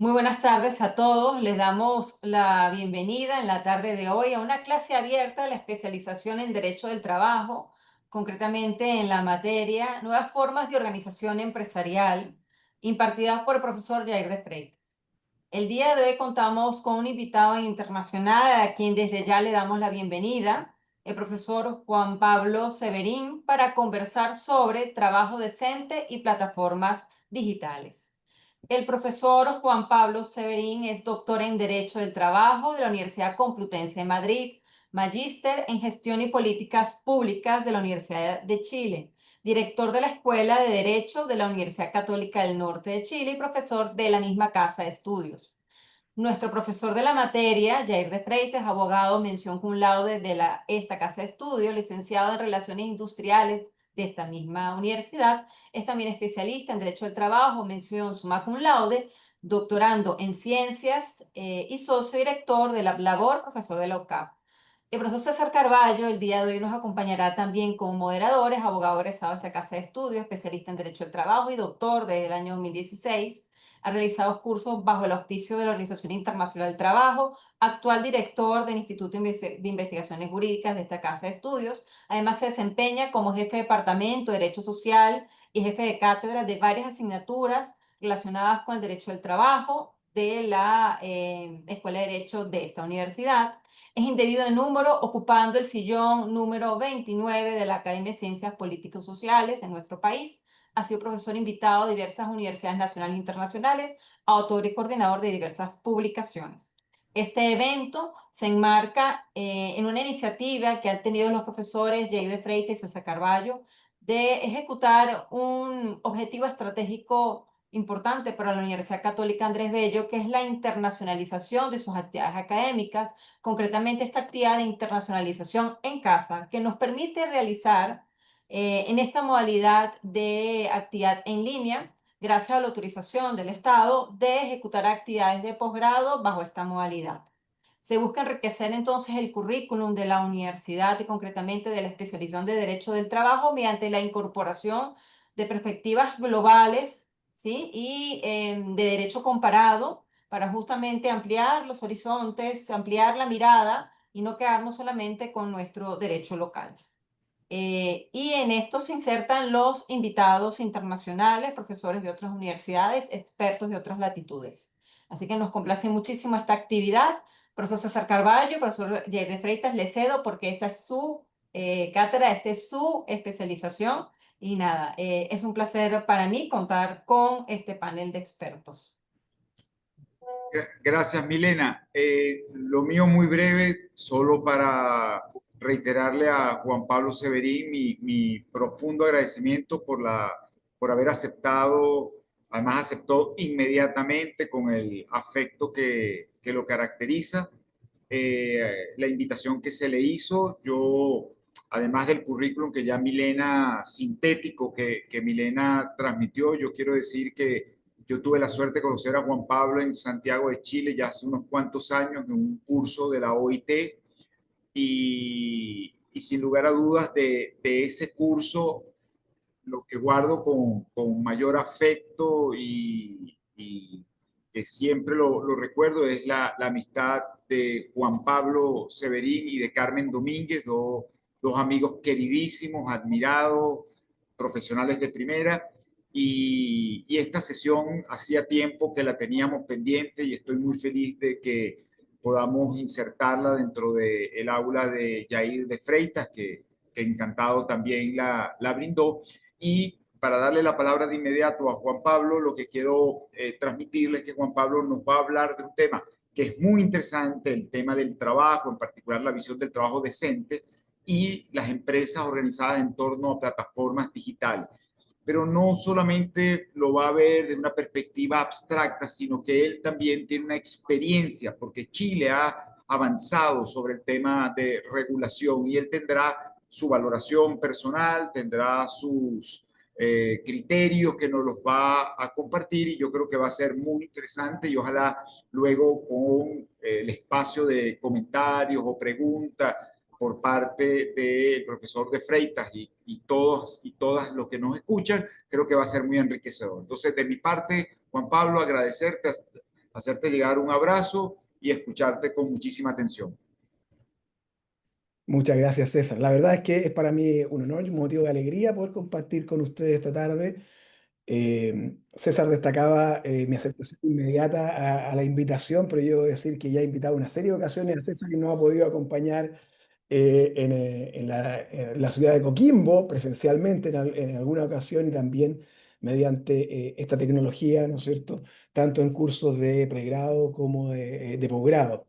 Muy buenas tardes a todos. Les damos la bienvenida en la tarde de hoy a una clase abierta de la especialización en Derecho del Trabajo, concretamente en la materia Nuevas formas de organización empresarial, impartida por el profesor Jair de Freitas. El día de hoy contamos con un invitado internacional a quien desde ya le damos la bienvenida, el profesor Juan Pablo Severín, para conversar sobre trabajo decente y plataformas digitales. El profesor Juan Pablo Severín es doctor en Derecho del Trabajo de la Universidad Complutense de Madrid, magíster en Gestión y Políticas Públicas de la Universidad de Chile, director de la Escuela de Derecho de la Universidad Católica del Norte de Chile y profesor de la misma casa de estudios. Nuestro profesor de la materia, Jair de Freitas, abogado mención cum laude de esta casa de estudio, licenciado en Relaciones Industriales de esta misma universidad, es también especialista en Derecho del Trabajo, mención summa cum laude, doctorando en Ciencias y socio director de la Labor, profesor de la UCAP. El profesor César Carballo el día de hoy nos acompañará también como moderadores, abogado egresado de esta casa de estudio, especialista en Derecho del Trabajo y doctor desde el año 2016. Ha realizado cursos bajo el auspicio de la Organización Internacional del Trabajo, actual director del Instituto de Investigaciones Jurídicas de esta casa de estudios. Además, se desempeña como jefe de departamento de Derecho Social y jefe de cátedra de varias asignaturas relacionadas con el derecho del trabajo de la Escuela de Derecho de esta universidad. Es indebido de número, ocupando el sillón número 29 de la Academia de Ciencias Políticas y Sociales en nuestro país. Ha sido profesor invitado de diversas universidades nacionales e internacionales, autor y coordinador de diversas publicaciones. Este evento se enmarca en una iniciativa que han tenido los profesores Jair de Freitas y César Carballo de ejecutar un objetivo estratégico importante para la Universidad Católica Andrés Bello, que es la internacionalización de sus actividades académicas, concretamente esta actividad de internacionalización en casa, que nos permite realizar en esta modalidad de actividad en línea, gracias a la autorización del Estado, de ejecutar actividades de posgrado bajo esta modalidad. Se busca enriquecer entonces el currículum de la universidad y concretamente de la especialización de Derecho del Trabajo mediante la incorporación de perspectivas globales, ¿sí? Y de derecho comparado para justamente ampliar los horizontes, ampliar la mirada y no quedarnos solamente con nuestro derecho local. Y en esto se insertan los invitados internacionales, profesores de otras universidades, expertos de otras latitudes. Así que nos complace muchísimo esta actividad. Profesor César Carballo, profesor Jair de Freitas, le cedo porque esta es su cátedra, esta es su especialización. Y nada, es un placer para mí contar con este panel de expertos. Gracias, Milena. Lo mío muy breve, solo para reiterarle a Juan Pablo Severín mi profundo agradecimiento por haber aceptado, además aceptó inmediatamente con el afecto que lo caracteriza, la invitación que se le hizo. Yo, además del currículum que ya Milena, sintético que Milena transmitió, yo quiero decir que yo tuve la suerte de conocer a Juan Pablo en Santiago de Chile ya hace unos cuantos años en un curso de la OIT y sin lugar a dudas de ese curso lo que guardo con mayor afecto y que siempre lo recuerdo es la amistad de Juan Pablo Severín y de Carmen Domínguez, dos amigos queridísimos, admirados, profesionales de primera. Y esta sesión hacía tiempo que la teníamos pendiente y estoy muy feliz de que podamos insertarla dentro del aula de Jair de Freitas, que encantado también la brindó. Y para darle la palabra de inmediato a Juan Pablo, lo que quiero transmitirles es que Juan Pablo nos va a hablar de un tema que es muy interesante, el tema del trabajo, en particular la visión del trabajo decente y las empresas organizadas en torno a plataformas digitales. Pero no solamente lo va a ver de una perspectiva abstracta, sino que él también tiene una experiencia, porque Chile ha avanzado sobre el tema de regulación y él tendrá su valoración personal, tendrá sus criterios que nos los va a compartir y yo creo que va a ser muy interesante y ojalá luego con el espacio de comentarios o preguntas por parte del profesor de Freitas y todos y todas los que nos escuchan, creo que va a ser muy enriquecedor. Entonces, de mi parte, Juan Pablo, agradecerte hacerte llegar un abrazo y escucharte con muchísima atención. Muchas gracias, César. La verdad es que es para mí un honor y un motivo de alegría poder compartir con ustedes esta tarde. César destacaba mi aceptación inmediata a la invitación, pero yo debo decir que ya he invitado una serie de ocasiones a César y no ha podido acompañar en la ciudad de Coquimbo presencialmente en alguna ocasión y también mediante esta tecnología, ¿no es cierto? Tanto en cursos de pregrado como de posgrado.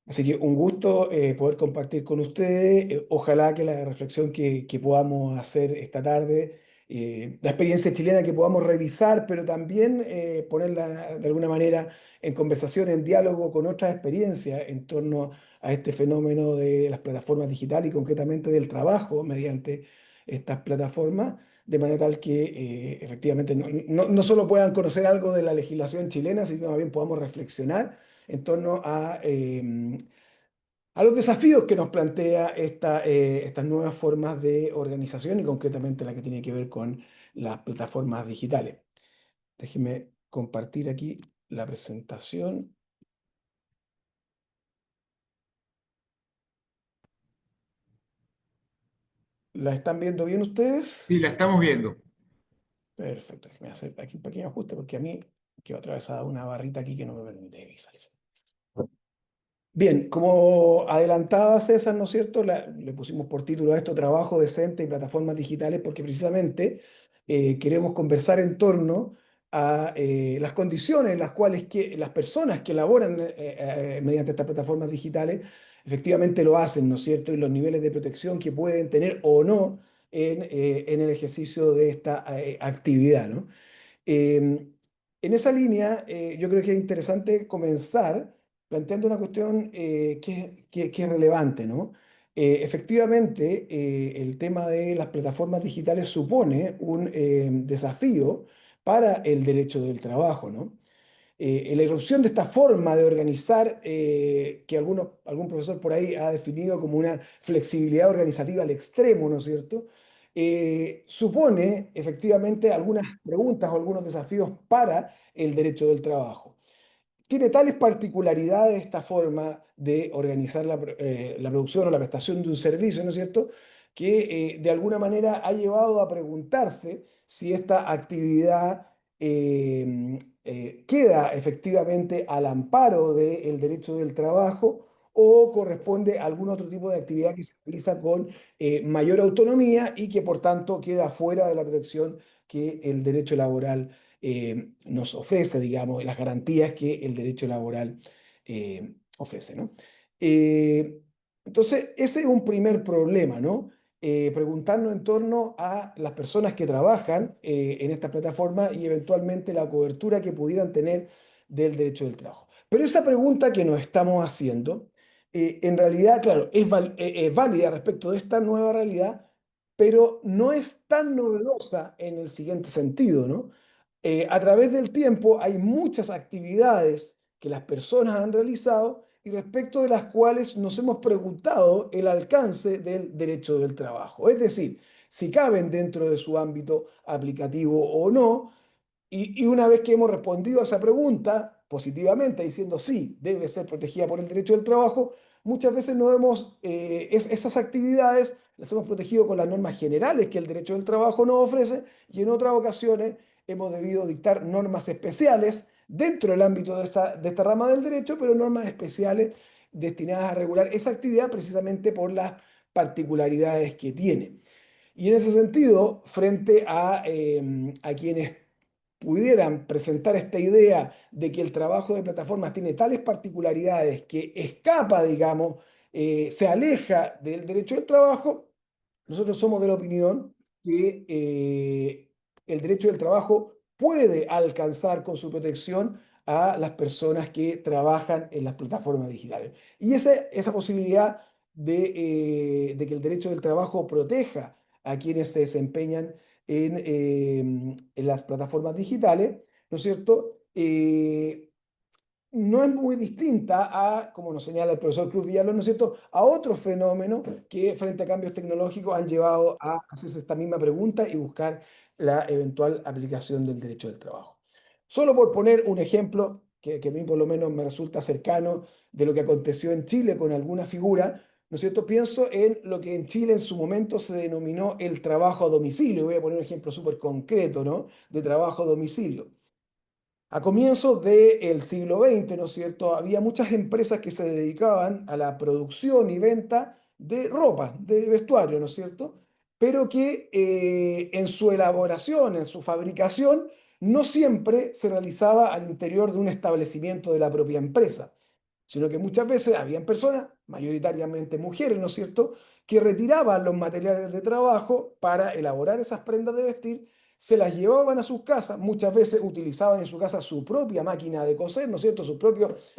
Así que un gusto poder compartir con ustedes. Ojalá que la reflexión que podamos hacer esta tarde, la experiencia chilena que podamos revisar, pero también ponerla de alguna manera en conversación, en diálogo con otras experiencias en torno a este fenómeno de las plataformas digitales y concretamente del trabajo mediante estas plataformas, de manera tal que efectivamente no solo puedan conocer algo de la legislación chilena, sino también podamos reflexionar en torno a los desafíos que nos plantea estas nuevas formas de organización y concretamente la que tiene que ver con las plataformas digitales. Déjenme compartir aquí la presentación. ¿La están viendo bien Sí, ustedes? la estamos viendo. Perfecto, déjenme hacer aquí un pequeño ajuste porque a mí quedo atravesada una barrita aquí que no me permite visualizar. Bien, como adelantaba César, ¿no es cierto? Le pusimos por título a esto Trabajo decente y plataformas digitales porque precisamente queremos conversar en torno a las condiciones en las cuales las personas que laboran mediante estas plataformas digitales efectivamente lo hacen, ¿no es cierto? Y los niveles de protección que pueden tener o no en el ejercicio de esta actividad, ¿no? Eh, en esa línea, yo creo que es interesante comenzar planteando una cuestión que es relevante, ¿no? Efectivamente, el tema de las plataformas digitales supone un desafío para el derecho del trabajo, ¿no? La irrupción de esta forma de organizar, que algún profesor por ahí ha definido como una flexibilidad organizativa al extremo, ¿no es cierto? Supone efectivamente algunas preguntas o algunos desafíos para el derecho del trabajo. Tiene tales particularidades esta forma de organizar la producción o la prestación de un servicio, ¿no es cierto?, que de alguna manera ha llevado a preguntarse si esta actividad queda efectivamente al amparo del derecho del trabajo o corresponde a algún otro tipo de actividad que se realiza con mayor autonomía y que por tanto queda fuera de la protección que el derecho laboral nos ofrece, digamos, las garantías que el derecho laboral ofrece, ¿no? Eh, entonces, ese es un primer problema, ¿no? Preguntarnos en torno a las personas que trabajan en esta plataforma y eventualmente la cobertura que pudieran tener del derecho del trabajo. Pero esa pregunta que nos estamos haciendo, en realidad, claro, es válida respecto de esta nueva realidad, pero no es tan novedosa en el siguiente sentido, ¿no? A través del tiempo hay muchas actividades que las personas han realizado y respecto de las cuales nos hemos preguntado el alcance del derecho del trabajo. Es decir, si caben dentro de su ámbito aplicativo o no, y una vez que hemos respondido a esa pregunta positivamente, diciendo sí, debe ser protegida por el derecho del trabajo, muchas veces no hemos, esas actividades las hemos protegido con las normas generales que el derecho del trabajo nos ofrece y en otras ocasiones hemos debido dictar normas especiales dentro del ámbito de esta rama del derecho, pero normas especiales destinadas a regular esa actividad precisamente por las particularidades que tiene. Y en ese sentido, frente a quienes pudieran presentar esta idea de que el trabajo de plataformas tiene tales particularidades que escapa, digamos, se aleja del derecho del trabajo, nosotros somos de la opinión que el derecho del trabajo puede alcanzar con su protección a las personas que trabajan en las plataformas digitales. Y esa posibilidad de que el derecho del trabajo proteja a quienes se desempeñan en las plataformas digitales, ¿no es cierto? No es muy distinta a, como nos señala el profesor Cruz Villalón, ¿no es cierto?, a otros fenómenos que frente a cambios tecnológicos han llevado a hacerse esta misma pregunta y buscar la eventual aplicación del derecho del trabajo. Solo por poner un ejemplo que a mí por lo menos me resulta cercano de lo que aconteció en Chile con alguna figura, ¿no es cierto? Pienso en lo que en Chile en su momento se denominó el trabajo a domicilio. Voy a poner un ejemplo súper concreto, ¿no? De trabajo a domicilio. A comienzos del siglo XX, ¿no es cierto? Había muchas empresas que se dedicaban a la producción y venta de ropa, de vestuario, ¿no es cierto? Pero que en su elaboración, en su fabricación, no siempre se realizaba al interior de un establecimiento de la propia empresa, sino que muchas veces habían personas, mayoritariamente mujeres, ¿no es cierto?, que retiraban los materiales de trabajo para elaborar esas prendas de vestir, se las llevaban a sus casas, muchas veces utilizaban en su casa su propia máquina de coser, ¿no es cierto?, sus propios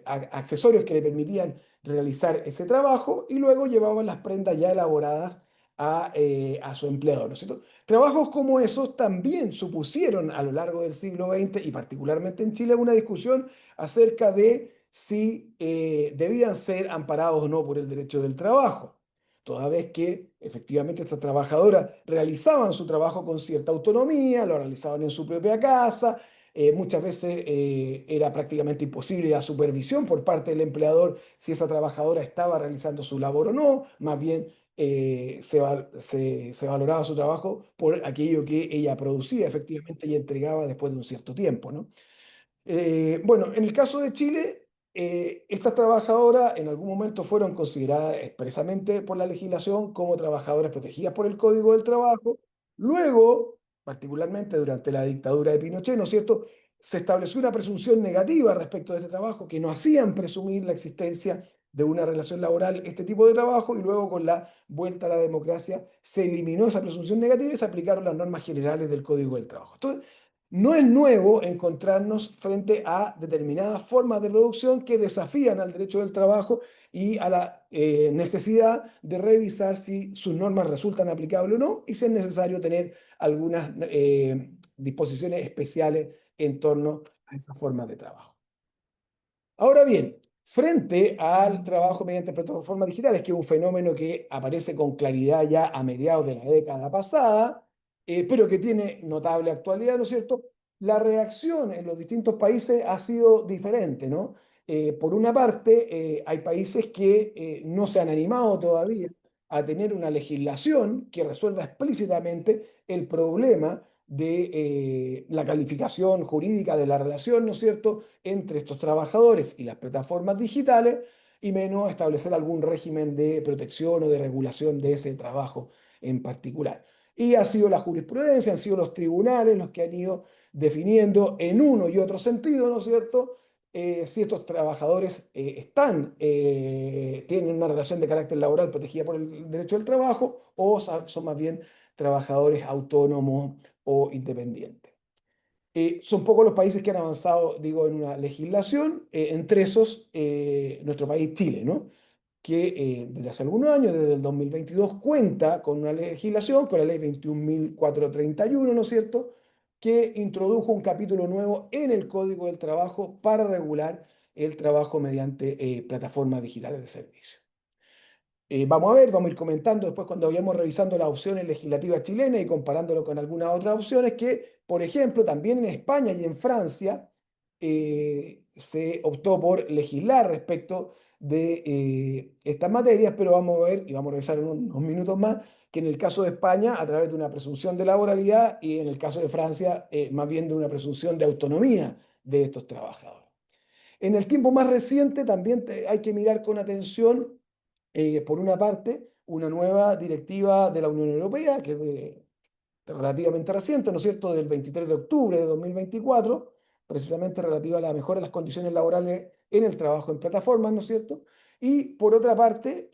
accesorios que le permitían realizar ese trabajo y luego llevaban las prendas ya elaboradas a su empleador, ¿no es cierto? Trabajos como esos también supusieron a lo largo del siglo XX y particularmente en Chile una discusión acerca de si debían ser amparados o no por el derecho del trabajo, toda vez que efectivamente estas trabajadoras realizaban su trabajo con cierta autonomía, lo realizaban en su propia casa, muchas veces era prácticamente imposible la supervisión por parte del empleador si esa trabajadora estaba realizando su labor o no, más bien se valoraba su trabajo por aquello que ella producía efectivamente y entregaba después de un cierto tiempo, ¿no? Bueno, en el caso de Chile, estas trabajadoras en algún momento fueron consideradas expresamente por la legislación como trabajadoras protegidas por el Código del Trabajo. Luego, particularmente durante la dictadura de Pinochet, ¿no es cierto?, se estableció una presunción negativa respecto de este trabajo que no hacían presumir la existencia de una relación laboral este tipo de trabajo y luego con la vuelta a la democracia se eliminó esa presunción negativa y se aplicaron las normas generales del Código del Trabajo. Entonces, no es nuevo encontrarnos frente a determinadas formas de producción que desafían al derecho del trabajo y a la necesidad de revisar si sus normas resultan aplicables o no y si es necesario tener algunas disposiciones especiales en torno a esas formas de trabajo. Ahora bien, frente al trabajo mediante plataformas digitales, que es un fenómeno que aparece con claridad ya a mediados de la década pasada, pero que tiene notable actualidad, ¿no es cierto? La reacción en los distintos países ha sido diferente, ¿no? Por una parte, hay países que no se han animado todavía a tener una legislación que resuelva explícitamente el problema de la calificación jurídica de la relación, ¿no es cierto?, entre estos trabajadores y las plataformas digitales, y menos establecer algún régimen de protección o de regulación de ese trabajo en particular. Y ha sido la jurisprudencia, han sido los tribunales los que han ido definiendo en uno y otro sentido, ¿no es cierto?, si estos trabajadores tienen una relación de carácter laboral protegida por el derecho del trabajo o son más bien trabajadores autónomos o independientes. Son pocos los países que han avanzado, digo, en una legislación, entre esos nuestro país Chile, ¿no? Que desde hace algunos años, desde el 2022, cuenta con una legislación, con la ley 21.431, ¿no es cierto?, que introdujo un capítulo nuevo en el Código del Trabajo para regular el trabajo mediante plataformas digitales de servicio. Vamos a ver, vamos a ir comentando después cuando vayamos revisando las opciones legislativas chilenas y comparándolo con algunas otras opciones que, por ejemplo, también en España y en Francia se optó por legislar respecto de estas materias, pero vamos a ver y vamos a revisar en unos minutos más que en el caso de España a través de una presunción de laboralidad y en el caso de Francia más bien de una presunción de autonomía de estos trabajadores. En el tiempo más reciente también hay que mirar con atención por una parte, una nueva directiva de la Unión Europea, que es relativamente reciente, ¿no es cierto?, del 23 de octubre de 2024, precisamente relativa a la mejora de las condiciones laborales en el trabajo en plataformas, ¿no es cierto? Y por otra parte,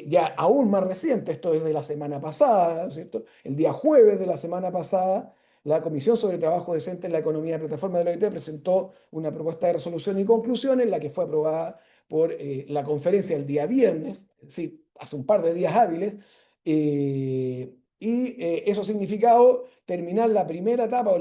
ya aún más reciente, esto es de la semana pasada, ¿no es cierto? El día jueves de la semana pasada, la Comisión sobre Trabajo Decente en la Economía de Plataformas de la OIT presentó una propuesta de resolución y conclusiones, la que fue aprobada por la conferencia el día viernes, sí, hace un par de días hábiles, eso ha significado terminar la primera etapa o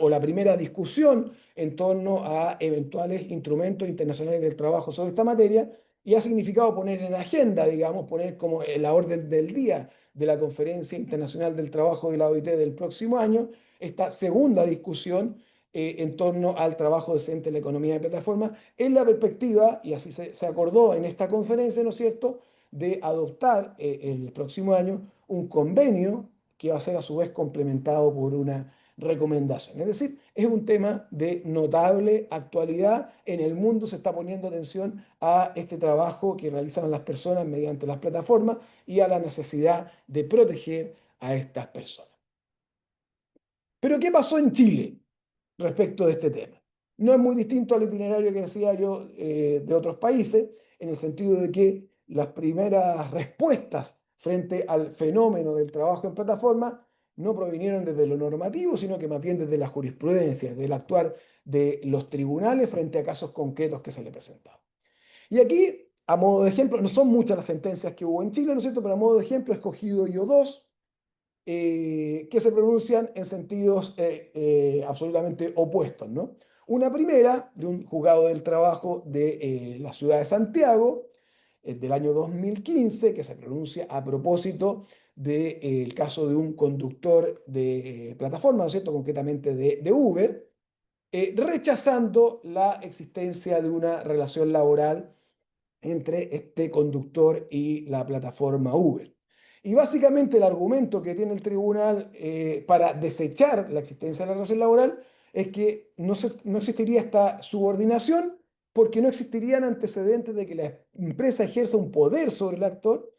la primera discusión en torno a eventuales instrumentos internacionales del trabajo sobre esta materia y ha significado poner en agenda, digamos, poner como en la orden del día de la Conferencia Internacional del Trabajo de la OIT del próximo año esta segunda discusión en torno al trabajo decente en la economía de plataforma, en la perspectiva, y así se acordó en esta conferencia, ¿no es cierto?, de adoptar el próximo año un convenio que va a ser a su vez complementado por una recomendación. Es decir, es un tema de notable actualidad. En el mundo se está poniendo atención a este trabajo que realizan las personas mediante las plataformas y a la necesidad de proteger a estas personas. Pero ¿qué pasó en Chile respecto de este tema? No es muy distinto al itinerario que decía yo de otros países, en el sentido de que las primeras respuestas frente al fenómeno del trabajo en plataforma no provinieron desde lo normativo, sino que más bien desde la jurisprudencia, del actuar de los tribunales frente a casos concretos que se le presentaban. Y aquí, a modo de ejemplo, no son muchas las sentencias que hubo en Chile, ¿no es cierto? Pero a modo de ejemplo he escogido yo dos que se pronuncian en sentidos absolutamente opuestos, ¿no? Una primera de un juzgado del trabajo de la ciudad de Santiago, del año 2015, que se pronuncia a propósito del caso de un conductor de plataforma, ¿no es cierto?, concretamente de Uber, rechazando la existencia de una relación laboral entre este conductor y la plataforma Uber. Y básicamente el argumento que tiene el tribunal para desechar la existencia de la relación laboral es que no existiría esta subordinación porque no existirían antecedentes de que la empresa ejerza un poder sobre el actor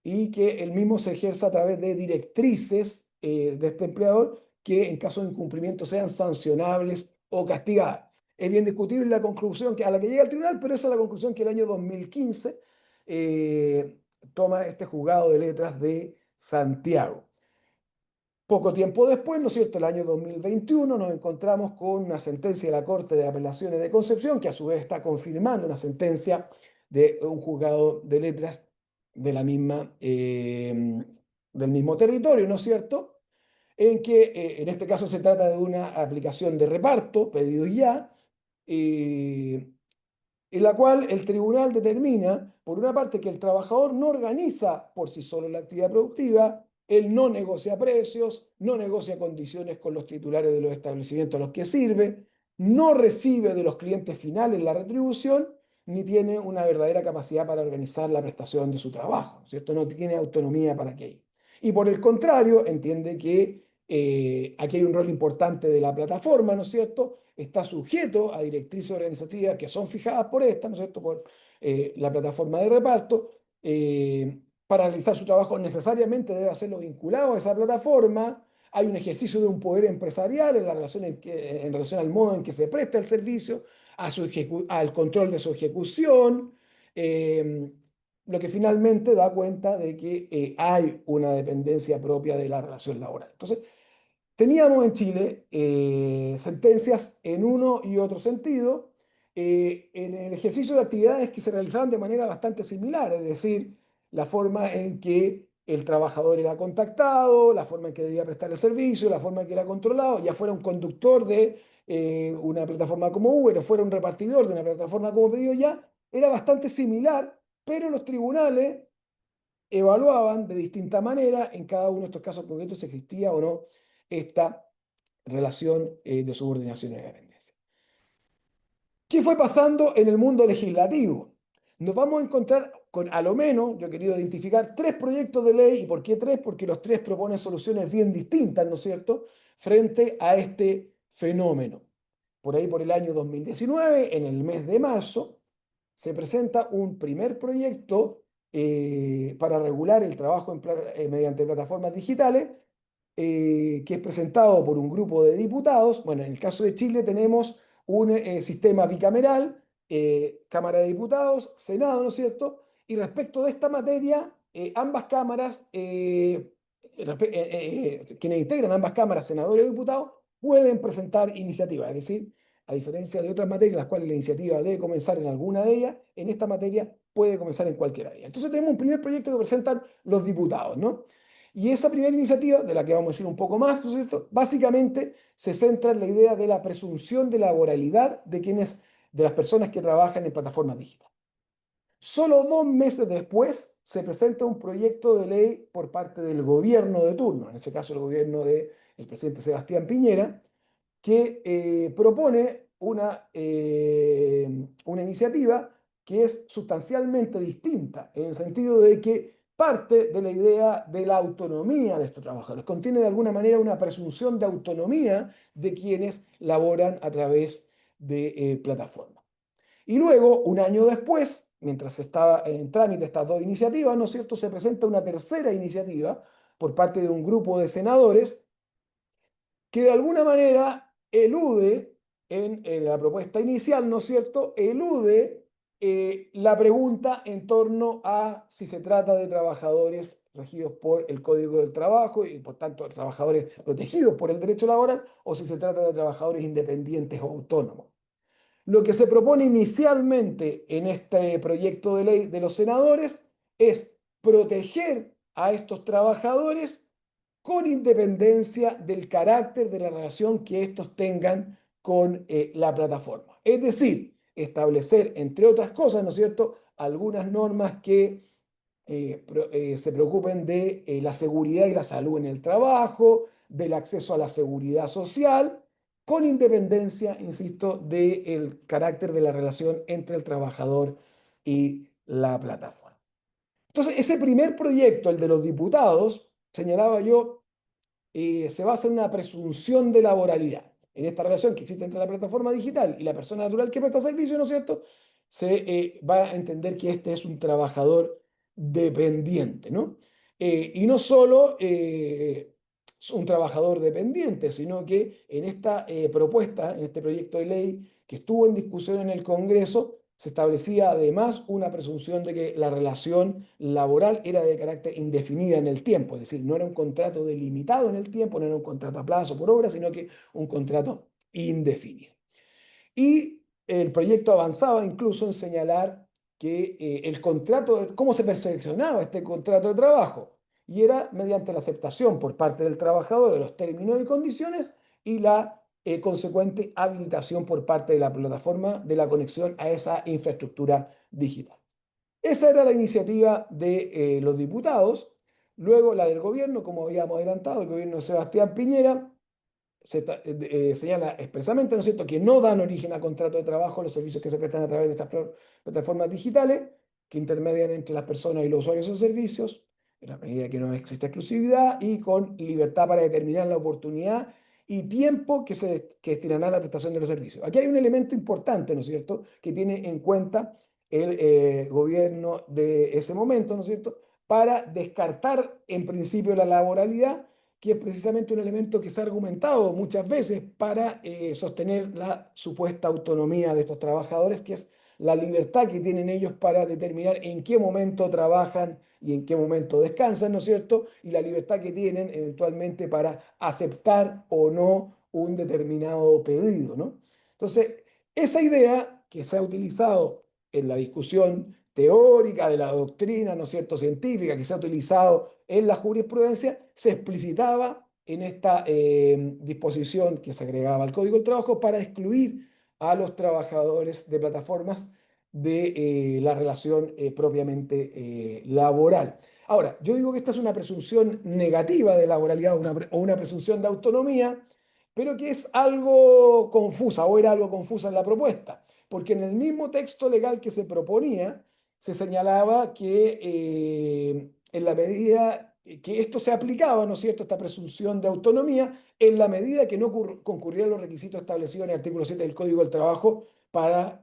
y que el mismo se ejerza a través de directrices de este empleador que en caso de incumplimiento sean sancionables o castigadas. Es bien discutible la conclusión a la que llega el tribunal, pero esa es la conclusión que el año 2015 toma este juzgado de letras de Santiago. Poco tiempo después, ¿no es cierto?, el año 2021, nos encontramos con una sentencia de la Corte de Apelaciones de Concepción, que a su vez está confirmando una sentencia de un juzgado de letras de la misma, del mismo territorio, ¿no es cierto?, en que en este caso se trata de una aplicación de reparto, pedido ya, eh, en la cual el tribunal determina, por una parte, que el trabajador no organiza por sí solo la actividad productiva, él no negocia precios, no negocia condiciones con los titulares de los establecimientos a los que sirve, no recibe de los clientes finales la retribución, ni tiene una verdadera capacidad para organizar la prestación de su trabajo, ¿cierto? No tiene autonomía para aquello. Y por el contrario, entiende que aquí hay un rol importante de la plataforma, ¿no es cierto? Está sujeto a directrices organizativas que son fijadas por esta, ¿no es cierto?, por la plataforma de reparto. Para realizar su trabajo necesariamente debe hacerlo vinculado a esa plataforma. Hay un ejercicio de un poder empresarial en, la relación en relación al modo en que se presta el servicio, al control de su ejecución, lo que finalmente da cuenta de que hay una dependencia propia de la relación laboral. Entonces, teníamos en Chile sentencias en uno y otro sentido, en el ejercicio de actividades que se realizaban de manera bastante similar, es decir, la forma en que el trabajador era contactado, la forma en que debía prestar el servicio, la forma en que era controlado, ya fuera un conductor de una plataforma como Uber o fuera un repartidor de una plataforma como Pedido Ya, era bastante similar, pero los tribunales evaluaban de distinta manera en cada uno de estos casos concretos si existía o no esta relación de subordinación y dependencia. ¿Qué fue pasando en el mundo legislativo? Nos vamos a encontrar con, a lo menos, yo he querido identificar tres proyectos de ley. ¿Y por qué tres? Porque los tres proponen soluciones bien distintas, ¿no es cierto?, frente a este fenómeno. Por ahí, por el año 2019, en el mes de marzo, se presenta un primer proyecto para regular el trabajo mediante plataformas digitales, que es presentado por un grupo de diputados. Bueno, en el caso de Chile tenemos un sistema bicameral, Cámara de Diputados, Senado, ¿no es cierto? Y respecto de esta materia, ambas cámaras, quienes integran ambas cámaras, senadores y diputados, pueden presentar iniciativas. Es decir, a diferencia de otras materias en las cuales la iniciativa debe comenzar en alguna de ellas, en esta materia puede comenzar en cualquiera de ellas. Entonces tenemos un primer proyecto que presentan los diputados, ¿no? Y esa primera iniciativa, de la que vamos a decir un poco más, ¿no es cierto?, básicamente se centra en la idea de la presunción de laboralidad de las personas que trabajan en plataformas digitales. Solo 2 meses después se presenta un proyecto de ley por parte del gobierno de turno, en ese caso el gobierno del presidente Sebastián Piñera, que propone una iniciativa que es sustancialmente distinta, en el sentido de que parte de la idea de la autonomía de estos trabajadores, contiene de alguna manera una presunción de autonomía de quienes laboran a través de plataformas. Y luego, un año después, mientras estaba en trámite estas dos iniciativas, ¿no es cierto?, se presenta una tercera iniciativa por parte de un grupo de senadores que de alguna manera elude en la propuesta inicial, ¿no es cierto?, elude la pregunta en torno a si se trata de trabajadores regidos por el Código del Trabajo y por tanto trabajadores protegidos por el derecho laboral o si se trata de trabajadores independientes o autónomos. Lo que se propone inicialmente en este proyecto de ley de los senadores es proteger a estos trabajadores con independencia del carácter de la relación que estos tengan con la plataforma. Es decir, establecer, entre otras cosas, ¿no es cierto?, algunas normas que se preocupen de la seguridad y la salud en el trabajo, del acceso a la seguridad social, con independencia, insisto, del carácter de la relación entre el trabajador y la plataforma. Entonces, ese primer proyecto, el de los diputados, señalaba yo, se basa en una presunción de laboralidad. En esta relación que existe entre la plataforma digital y la persona natural que presta servicio, ¿no es cierto?, se va a entender que este es un trabajador dependiente, ¿no? Y no solo es un trabajador dependiente, sino que en esta propuesta, en este proyecto de ley que estuvo en discusión en el Congreso, se establecía además una presunción de que la relación laboral era de carácter indefinida en el tiempo, es decir, no era un contrato delimitado en el tiempo, no era un contrato a plazo por obra, sino que un contrato indefinido. Y el proyecto avanzaba incluso en señalar que el contrato, cómo se perfeccionaba este contrato de trabajo, y era mediante la aceptación por parte del trabajador de los términos y condiciones y la consecuente habilitación por parte de la plataforma de la conexión a esa infraestructura digital. Esa era la iniciativa de los diputados. Luego la del gobierno, como habíamos adelantado, el gobierno de Sebastián Piñera señala expresamente, ¿no es cierto?, que no dan origen a contrato de trabajo los servicios que se prestan a través de estas plataformas digitales, que intermedian entre las personas y los usuarios de esos servicios, en la medida que no existe exclusividad y con libertad para determinar la oportunidad y tiempo que destinará a la prestación de los servicios. Aquí hay un elemento importante, ¿no es cierto?, que tiene en cuenta el gobierno de ese momento, ¿no es cierto?, para descartar en principio la laboralidad, que es precisamente un elemento que se ha argumentado muchas veces para sostener la supuesta autonomía de estos trabajadores, que es la libertad que tienen ellos para determinar en qué momento trabajan y en qué momento descansan, ¿no es cierto? Y la libertad que tienen eventualmente para aceptar o no un determinado pedido, ¿no? Entonces, esa idea que se ha utilizado en la discusión teórica de la doctrina, ¿no es cierto?, científica, que se ha utilizado en la jurisprudencia, se explicitaba en esta disposición que se agregaba al Código del Trabajo para excluir a los trabajadores de plataformas de la relación propiamente laboral. Ahora, yo digo que esta es una presunción negativa de laboralidad o una presunción de autonomía, pero que es algo confusa o era algo confusa en la propuesta, porque en el mismo texto legal que se proponía, se señalaba que en la medida que esto se aplicaba, ¿no es cierto?, esta presunción de autonomía, en la medida que no concurrieran los requisitos establecidos en el artículo 7 del Código del Trabajo para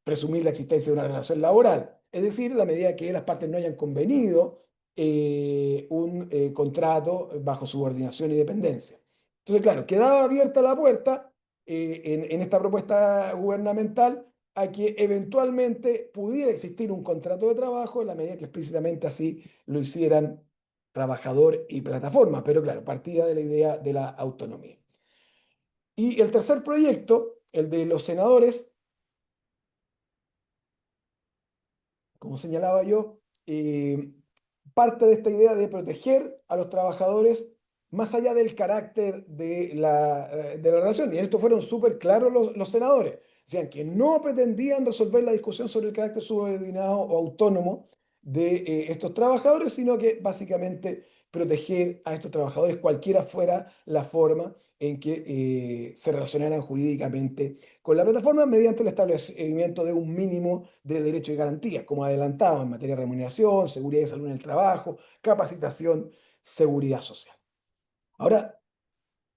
presumir la existencia de una relación laboral. Es decir, en la medida que las partes no hayan convenido un contrato bajo subordinación y dependencia. Entonces, claro, quedaba abierta la puerta en esta propuesta gubernamental a que eventualmente pudiera existir un contrato de trabajo en la medida que explícitamente así lo hicieran trabajador y plataforma, pero claro, partía de la idea de la autonomía. Y el tercer proyecto, el de los senadores, como señalaba yo, parte de esta idea de proteger a los trabajadores más allá del carácter de la relación. Y en esto fueron súper claros los senadores. Decían que no pretendían resolver la discusión sobre el carácter subordinado o autónomo de estos trabajadores, sino que básicamente proteger a estos trabajadores, cualquiera fuera la forma en que se relacionaran jurídicamente con la plataforma mediante el establecimiento de un mínimo de derechos y garantías, como adelantado en materia de remuneración, seguridad y salud en el trabajo, capacitación, seguridad social. Ahora,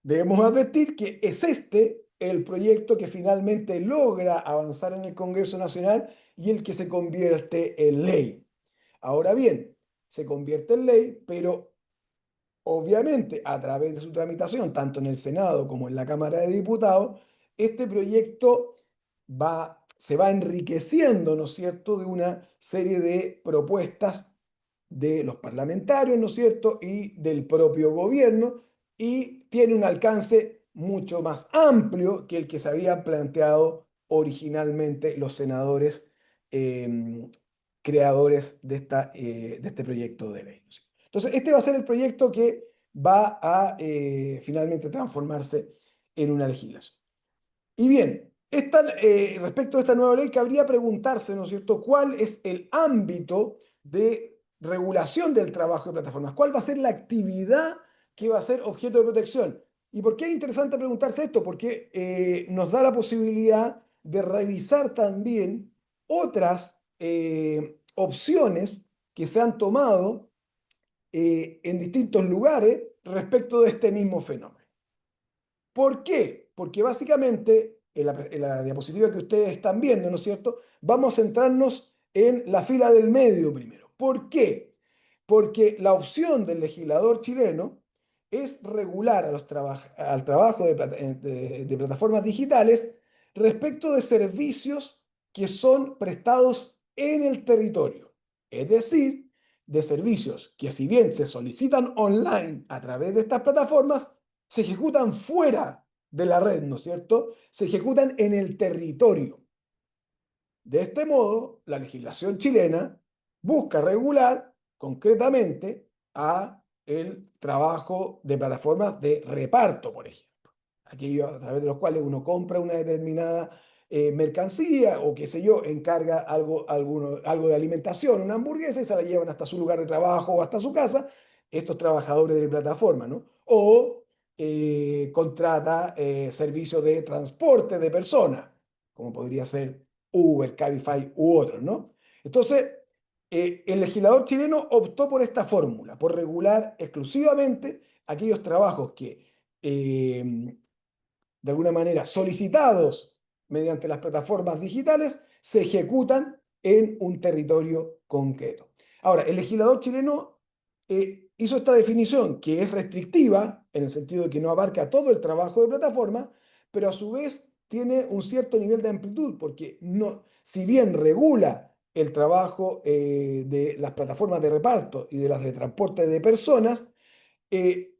debemos advertir que es este el proyecto que finalmente logra avanzar en el Congreso Nacional y el que se convierte en ley. Ahora bien, se convierte en ley, pero obviamente a través de su tramitación, tanto en el Senado como en la Cámara de Diputados, este proyecto se va enriqueciendo, ¿no es cierto?, de una serie de propuestas de los parlamentarios, ¿no es cierto?, y del propio gobierno, y tiene un alcance mucho más amplio que el que se habían planteado originalmente los senadores creadores de este proyecto de ley. Entonces, este va a ser el proyecto que va a finalmente transformarse en una legislación. Y bien, respecto a esta nueva ley, cabría preguntarse, ¿no es cierto?, cuál es el ámbito de regulación del trabajo de plataformas, cuál va a ser la actividad que va a ser objeto de protección. ¿Y por qué es interesante preguntarse esto? Porque nos da la posibilidad de revisar también otras opciones que se han tomado en distintos lugares respecto de este mismo fenómeno. ¿Por qué? Porque básicamente, en la diapositiva que ustedes están viendo, ¿no es cierto?, vamos a centrarnos en la fila del medio primero. ¿Por qué? Porque la opción del legislador chileno es regular al trabajo de plataformas digitales respecto de servicios que son prestados en el territorio. Es decir, de servicios que si bien se solicitan online a través de estas plataformas, se ejecutan fuera de la red, ¿no es cierto? Se ejecutan en el territorio. De este modo, la legislación chilena busca regular concretamente a el trabajo de plataformas de reparto, por ejemplo. Aquellos a través de los cuales uno compra una determinada mercancía o qué sé yo, encarga algo de alimentación, una hamburguesa y se la llevan hasta su lugar de trabajo o hasta su casa, estos trabajadores de plataforma, ¿no? O contrata servicios de transporte de personas, como podría ser Uber, Cabify u otros, ¿no? Entonces, el legislador chileno optó por esta fórmula, por regular exclusivamente aquellos trabajos que, de alguna manera, solicitados mediante las plataformas digitales, se ejecutan en un territorio concreto. Ahora, el legislador chileno hizo esta definición que es restrictiva, en el sentido de que no abarca todo el trabajo de plataforma, pero a su vez tiene un cierto nivel de amplitud, porque no, si bien regula el trabajo de las plataformas de reparto y de las de transporte de personas,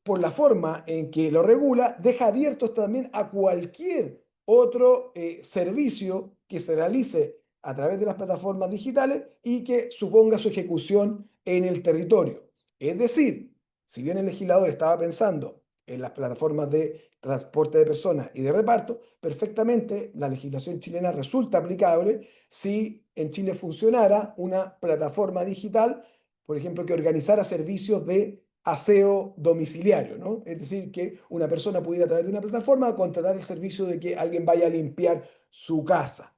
por la forma en que lo regula, deja abiertos también a cualquier otro servicio que se realice a través de las plataformas digitales y que suponga su ejecución en el territorio. Es decir, si bien el legislador estaba pensando en las plataformas de transporte de personas y de reparto, perfectamente la legislación chilena resulta aplicable si en Chile funcionara una plataforma digital, por ejemplo, que organizara servicios de aseo domiciliario, ¿no? Es decir, que una persona pudiera a través de una plataforma contratar el servicio de que alguien vaya a limpiar su casa.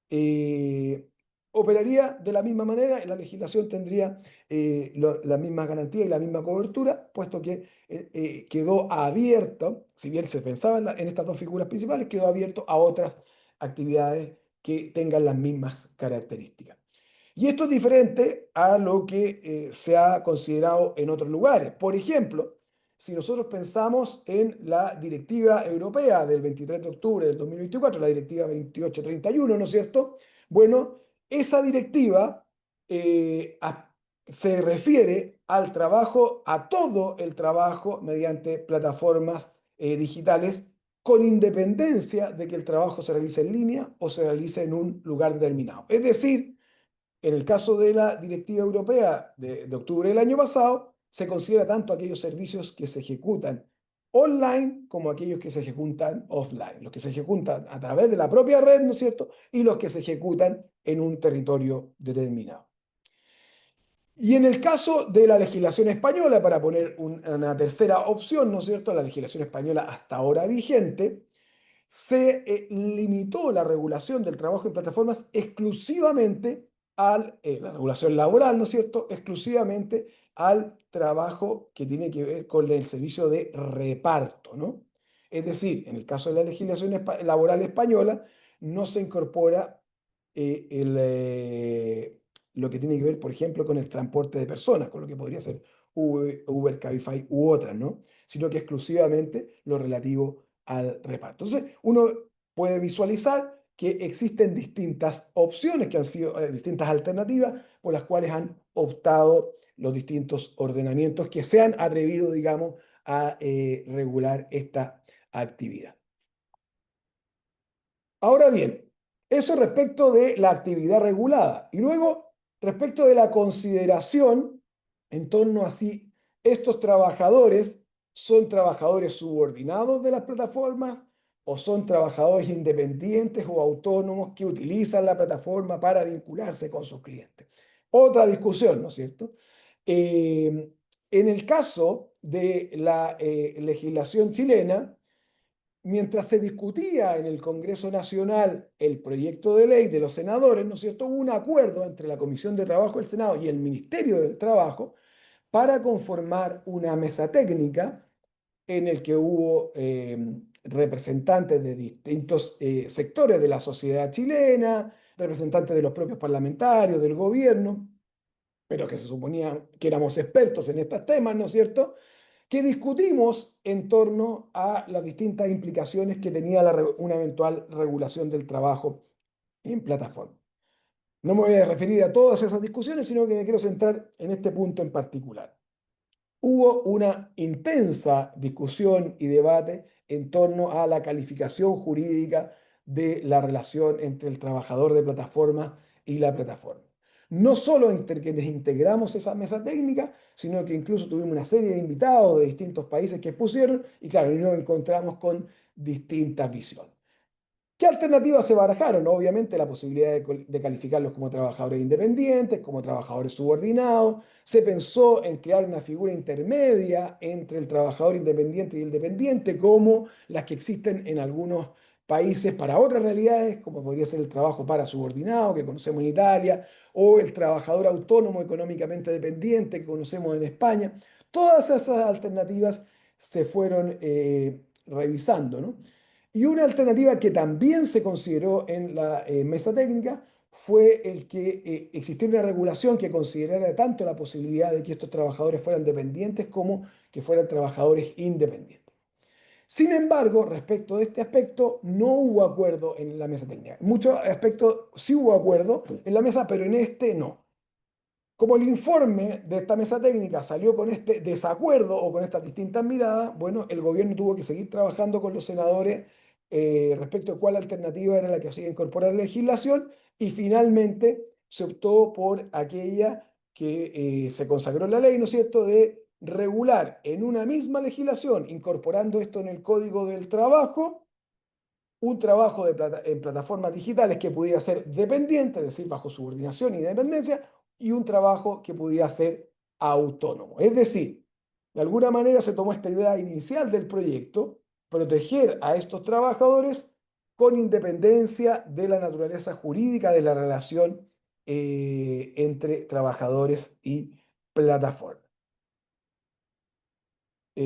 Eh, Operaría de la misma manera, la legislación tendría la misma garantía y la misma cobertura, puesto que quedó abierto, si bien se pensaba en estas dos figuras principales, quedó abierto a otras actividades que tengan las mismas características. Y esto es diferente a lo que se ha considerado en otros lugares. Por ejemplo, si nosotros pensamos en la directiva europea del 23 de octubre del 2024, la directiva 2831, ¿no es cierto? Bueno, esa directiva se refiere al trabajo, a todo el trabajo mediante plataformas digitales, con independencia de que el trabajo se realice en línea o se realice en un lugar determinado. Es decir, en el caso de la Directiva Europea de octubre del año pasado, se considera tanto aquellos servicios que se ejecutan online como aquellos que se ejecutan offline, los que se ejecutan a través de la propia red, ¿no es cierto? Y los que se ejecutan en un territorio determinado. Y en el caso de la legislación española, para poner una tercera opción, ¿no es cierto? La legislación española hasta ahora vigente, se limitó la regulación del trabajo en plataformas exclusivamente la regulación laboral, ¿no es cierto? Exclusivamente al trabajo que tiene que ver con el servicio de reparto, ¿no? Es decir, en el caso de la legislación laboral española, no se incorpora lo que tiene que ver, por ejemplo, con el transporte de personas, con lo que podría ser Uber, Cabify u otras, ¿no? Sino que exclusivamente lo relativo al reparto. Entonces, uno puede visualizar que existen distintas opciones, que han sido distintas alternativas por las cuales han optado los distintos ordenamientos que se han atrevido, digamos, a regular esta actividad. Ahora bien, eso respecto de la actividad regulada. Y luego, respecto de la consideración en torno a si estos trabajadores son trabajadores subordinados de las plataformas o son trabajadores independientes o autónomos que utilizan la plataforma para vincularse con sus clientes. Otra discusión, ¿no es cierto? En el caso de la legislación chilena, mientras se discutía en el Congreso Nacional el proyecto de ley de los senadores, ¿no es cierto? Hubo un acuerdo entre la Comisión de Trabajo del Senado y el Ministerio del Trabajo para conformar una mesa técnica en el que hubo representantes de distintos sectores de la sociedad chilena, representantes de los propios parlamentarios, del gobierno, pero que se suponía que éramos expertos en estos temas, ¿no es cierto? Que discutimos en torno a las distintas implicaciones que tenía una eventual regulación del trabajo en plataforma. No me voy a referir a todas esas discusiones, sino que me quiero centrar en este punto en particular. Hubo una intensa discusión y debate en torno a la calificación jurídica de la relación entre el trabajador de plataforma y la plataforma. No solo entre quienes integramos esa mesa técnica, sino que incluso tuvimos una serie de invitados de distintos países que expusieron y claro, y nos encontramos con distintas visiones. ¿Qué alternativas se barajaron? Obviamente la posibilidad de calificarlos como trabajadores independientes, como trabajadores subordinados. Se pensó en crear una figura intermedia entre el trabajador independiente y el dependiente, como las que existen en algunos países para otras realidades, como podría ser el trabajo para subordinado, que conocemos en Italia, o el trabajador autónomo económicamente dependiente, que conocemos en España. Todas esas alternativas se fueron revisando, ¿no? Y una alternativa que también se consideró en la mesa técnica fue el que existiera una regulación que considerara tanto la posibilidad de que estos trabajadores fueran dependientes como que fueran trabajadores independientes. Sin embargo, respecto de este aspecto, no hubo acuerdo en la mesa técnica. En muchos aspectos sí hubo acuerdo en la mesa, pero en este no. Como el informe de esta mesa técnica salió con este desacuerdo o con estas distintas miradas, bueno, el gobierno tuvo que seguir trabajando con los senadores respecto a cuál alternativa era la que hacía incorporar la legislación y finalmente se optó por aquella que se consagró en la ley, ¿no es cierto?, de regular en una misma legislación, incorporando esto en el Código del Trabajo, un trabajo en plataformas digitales que pudiera ser dependiente, es decir, bajo subordinación y dependencia, y un trabajo que pudiera ser autónomo. Es decir, de alguna manera se tomó esta idea inicial del proyecto, proteger a estos trabajadores con independencia de la naturaleza jurídica de la relación entre trabajadores y plataforma.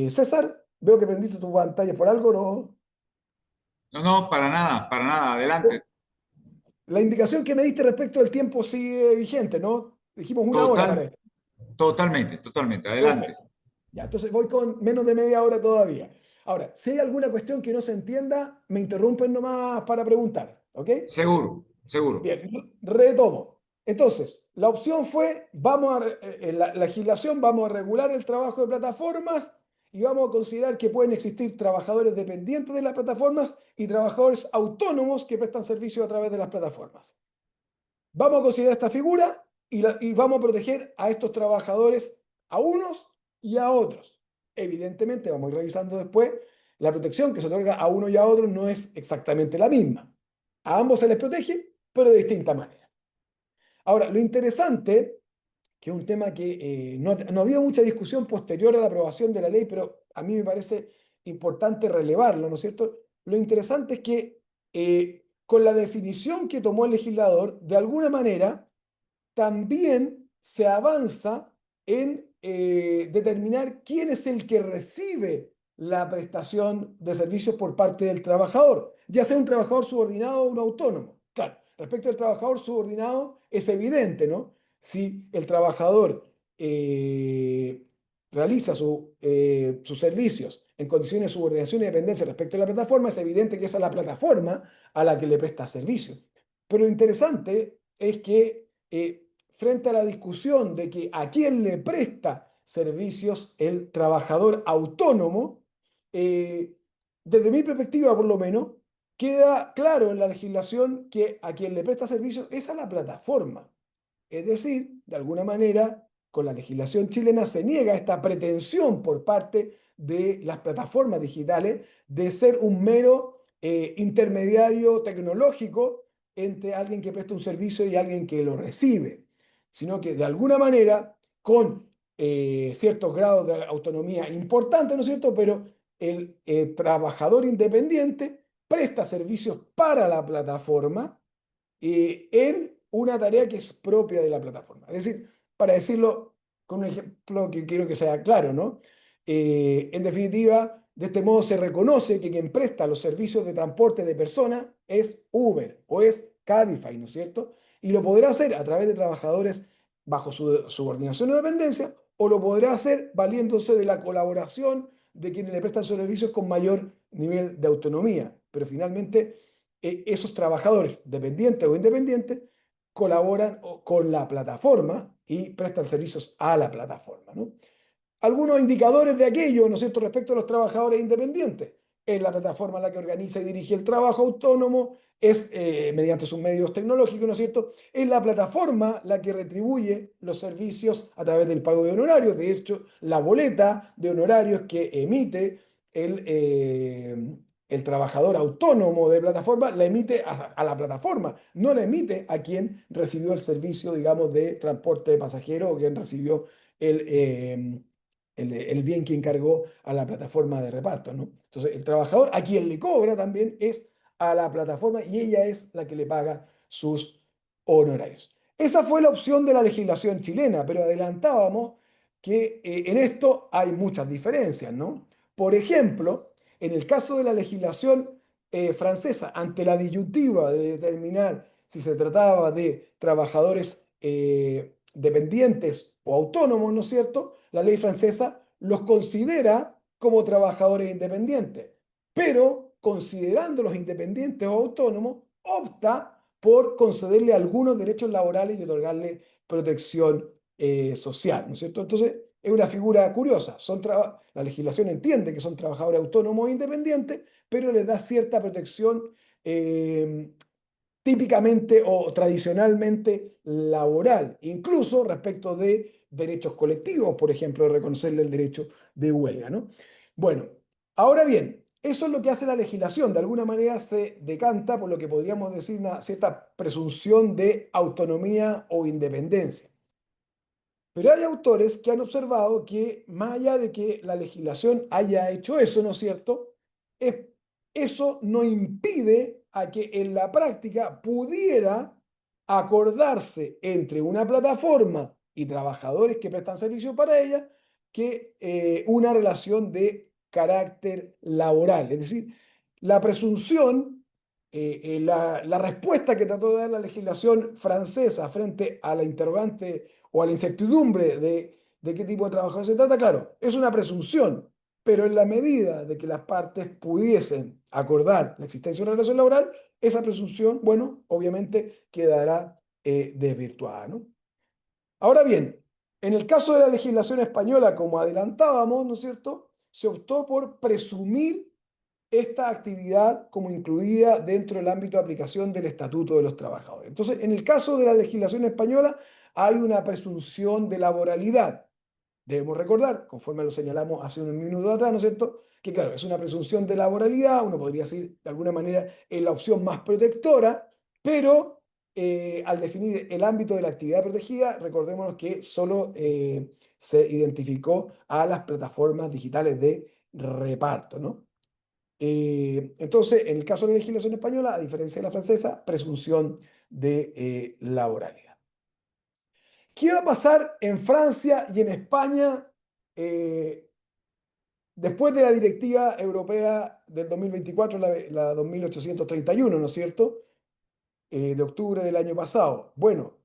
César, veo que prendiste tu pantalla por algo, ¿no? No, no, para nada, adelante. La indicación que me diste respecto del tiempo sigue vigente, ¿no? Dijimos una hora para Total, esto. totalmente, adelante. Perfecto. Ya, entonces voy con menos de media hora todavía. Ahora, si hay alguna cuestión que no se entienda, me interrumpen nomás para preguntar, ¿ok? Seguro, seguro. Bien, retomo. Entonces, la opción fue, en la legislación vamos a regular el trabajo de plataformas y vamos a considerar que pueden existir trabajadores dependientes de las plataformas y trabajadores autónomos que prestan servicio a través de las plataformas. Vamos a considerar esta figura y vamos a proteger a estos trabajadores, a unos y a otros. Evidentemente, vamos a ir revisando después, la protección que se otorga a uno y a otros no es exactamente la misma. A ambos se les protege, pero de distinta manera. Ahora, lo interesante que es un tema que no había mucha discusión posterior a la aprobación de la ley, pero a mí me parece importante relevarlo, ¿no es cierto? Lo interesante es que con la definición que tomó el legislador, de alguna manera, también se avanza en determinar quién es el que recibe la prestación de servicios por parte del trabajador, ya sea un trabajador subordinado o un autónomo. Claro, respecto al trabajador subordinado es evidente, ¿no? Si el trabajador realiza sus servicios en condiciones de subordinación y dependencia respecto a la plataforma, es evidente que esa es la plataforma a la que le presta servicio. Pero lo interesante es que frente a la discusión de que a quién le presta servicios el trabajador autónomo, eh, desde mi perspectiva por lo menos, queda claro en la legislación que a quien le presta servicios es a la plataforma. Es decir, de alguna manera, con la legislación chilena se niega esta pretensión por parte de las plataformas digitales de ser un mero intermediario tecnológico entre alguien que presta un servicio y alguien que lo recibe, sino que de alguna manera, con ciertos grados de autonomía importantes, ¿no es cierto? Pero el trabajador independiente presta servicios para la plataforma en una tarea que es propia de la plataforma. Es decir, para decirlo con un ejemplo que quiero que sea claro, ¿no? En definitiva, de este modo se reconoce que quien presta los servicios de transporte de personas es Uber o es Cabify, ¿no es cierto? Y lo podrá hacer a través de trabajadores bajo su subordinación o dependencia, o lo podrá hacer valiéndose de la colaboración de quienes le prestan servicios con mayor nivel de autonomía. Pero finalmente esos trabajadores, dependientes o independientes, colaboran con la plataforma y prestan servicios a la plataforma, ¿no? Algunos indicadores de aquello, ¿no es cierto?, respecto a los trabajadores independientes. Es la plataforma la que organiza y dirige el trabajo autónomo, es mediante sus medios tecnológicos, ¿no es cierto? Es la plataforma la que retribuye los servicios a través del pago de honorarios. De hecho, la boleta de honorarios que emite el trabajador autónomo de plataforma la emite a la plataforma, no la emite a quien recibió el servicio, digamos, de transporte de pasajeros o quien recibió el bien que encargó a la plataforma de reparto, ¿no? Entonces, el trabajador a quien le cobra también es a la plataforma y ella es la que le paga sus honorarios. Esa fue la opción de la legislación chilena, pero adelantábamos que en esto hay muchas diferencias, ¿no? Por ejemplo, en el caso de la legislación francesa, ante la disyuntiva de determinar si se trataba de trabajadores dependientes o autónomos, ¿no es cierto? La ley francesa los considera como trabajadores independientes, pero considerándolos independientes o autónomos, opta por concederle algunos derechos laborales y otorgarle protección social, ¿no es cierto? Entonces, es una figura curiosa. La legislación entiende que son trabajadores autónomos e independientes, pero les da cierta protección eh, típicamente o tradicionalmente laboral, incluso respecto de derechos colectivos, por ejemplo, reconocerle el derecho de huelga, ¿no? Bueno, ahora bien, eso es lo que hace la legislación. De alguna manera se decanta por lo que podríamos decir una cierta presunción de autonomía o independencia. Pero hay autores que han observado que más allá de que la legislación haya hecho eso, ¿no es cierto? Es- Eso no impide a que en la práctica pudiera acordarse entre una plataforma y trabajadores que prestan servicio para ella que una relación de carácter laboral. Es decir, la presunción, la respuesta que trató de dar la legislación francesa frente a la interrogante o a la incertidumbre de qué tipo de trabajador se trata, claro, es una presunción, pero en la medida de que las partes pudiesen acordar la existencia de una relación laboral, esa presunción, bueno, obviamente quedará desvirtuada, ¿no? Ahora bien, en el caso de la legislación española, como adelantábamos, ¿no es cierto?, se optó por presumir esta actividad como incluida dentro del ámbito de aplicación del Estatuto de los Trabajadores. Entonces, en el caso de la legislación española, hay una presunción de laboralidad. Debemos recordar, conforme lo señalamos hace unos minutos atrás, ¿no es cierto?, que claro, es una presunción de laboralidad, uno podría decir de alguna manera es la opción más protectora, pero al definir el ámbito de la actividad protegida, recordémonos que solo se identificó a las plataformas digitales de reparto, ¿no? Entonces, en el caso de la legislación española, a diferencia de la francesa, presunción de laboralidad. ¿Qué va a pasar en Francia y en España después de la directiva europea del 2024, la 2831, ¿no es cierto? De octubre del año pasado. Bueno,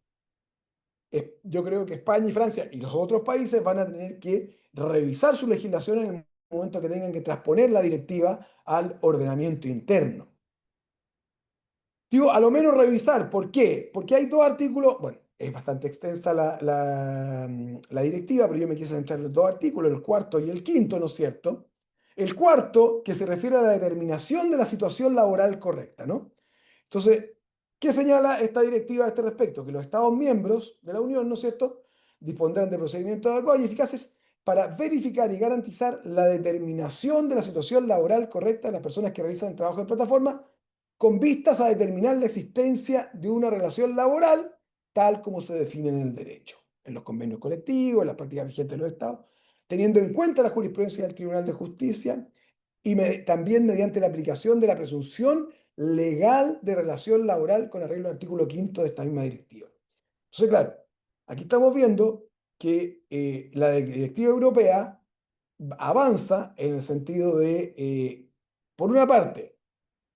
yo creo que España y Francia y los otros países van a tener que revisar su legislación en el momento que tengan que transponer la directiva al ordenamiento interno. Digo, a lo menos revisar. ¿Por qué? Porque hay dos artículos. Bueno, es bastante extensa la directiva, pero yo me quise centrar en los dos artículos, el cuarto y el quinto, ¿no es cierto? El cuarto, que se refiere a la determinación de la situación laboral correcta, ¿no? Entonces, ¿qué señala esta directiva a este respecto? Que los Estados miembros de la Unión, ¿no es cierto?, dispondrán de procedimientos adecuados y eficaces para verificar y garantizar la determinación de la situación laboral correcta de las personas que realizan el trabajo de plataforma con vistas a determinar la existencia de una relación laboral tal como se define en el derecho, en los convenios colectivos, en las prácticas vigentes de los Estados, teniendo en cuenta la jurisprudencia del Tribunal de Justicia y también mediante la aplicación de la presunción legal de relación laboral con arreglo al artículo quinto de esta misma directiva. Entonces, claro, aquí estamos viendo que la directiva europea avanza en el sentido de, por una parte,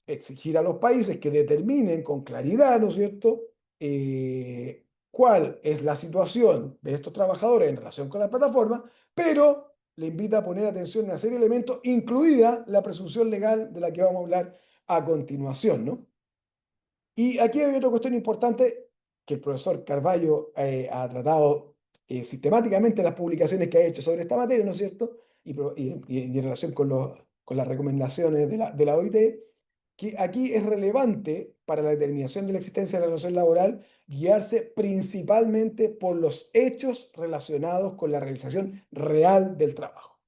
exigir a los países que determinen con claridad, ¿no es cierto?, cuál es la situación de estos trabajadores en relación con la plataforma, pero le invita a poner atención a una serie de elementos, incluida la presunción legal de la que vamos a hablar a continuación, ¿no? Y aquí hay otra cuestión importante que el profesor Carballo ha tratado sistemáticamente en las publicaciones que ha hecho sobre esta materia, ¿no es cierto? Y en relación con las recomendaciones de la OIT, que aquí es relevante para la determinación de la existencia de la relación laboral guiarse principalmente por los hechos relacionados con la realización real del trabajo.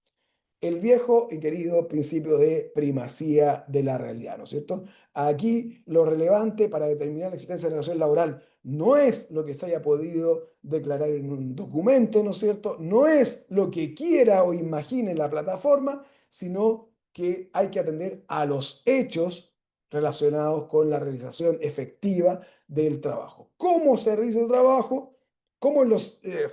El viejo y querido principio de primacía de la realidad, ¿no es cierto? Aquí lo relevante para determinar la existencia de la relación laboral no es lo que se haya podido declarar en un documento, ¿no es cierto? No es lo que quiera o imagine la plataforma, sino que hay que atender a los hechos relacionados con la realización efectiva del trabajo. ¿Cómo se realiza el trabajo? ¿Cómo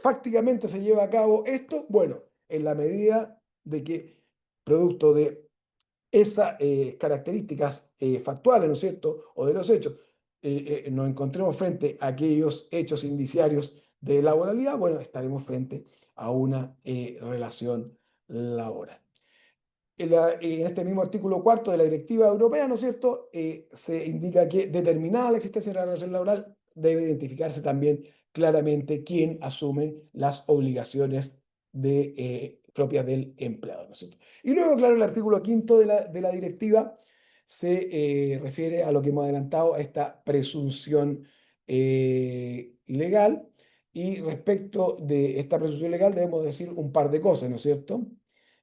fácticamente se lleva a cabo esto? Bueno, en la medida de que, producto de esas características factuales, ¿no es cierto?, o de los hechos, nos encontremos frente a aquellos hechos indiciarios de laboralidad, bueno, estaremos frente a una relación laboral. En este mismo artículo cuarto de la Directiva Europea, ¿no es cierto?, se indica que determinada la existencia de la relación laboral, debe identificarse también claramente quién asume las obligaciones propias del empleado, ¿no es cierto? Y luego, claro, el artículo quinto de la directiva se refiere a lo que hemos adelantado, a esta presunción legal. Y respecto de esta presunción legal debemos decir un par de cosas, ¿no es cierto?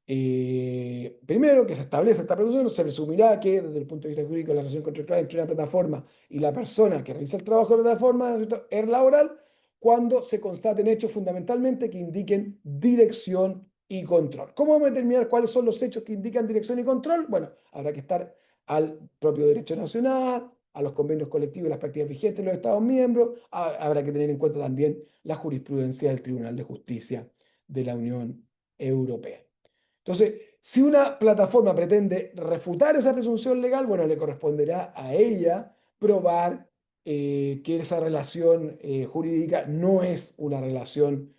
Primero, que se establece esta presunción, se presumirá que desde el punto de vista jurídico la relación contractual entre una plataforma y la persona que realiza el trabajo de la plataforma, ¿no es cierto?, es laboral cuando se constaten hechos fundamentalmente que indiquen dirección y control. ¿Cómo vamos a determinar cuáles son los hechos que indican dirección y control? Bueno, habrá que estar al propio derecho nacional, a los convenios colectivos y las prácticas vigentes de los Estados miembros. Habrá que tener en cuenta también la jurisprudencia del Tribunal de Justicia de la Unión Europea. Entonces, si una plataforma pretende refutar esa presunción legal, bueno, le corresponderá a ella probar que esa relación jurídica no es una relación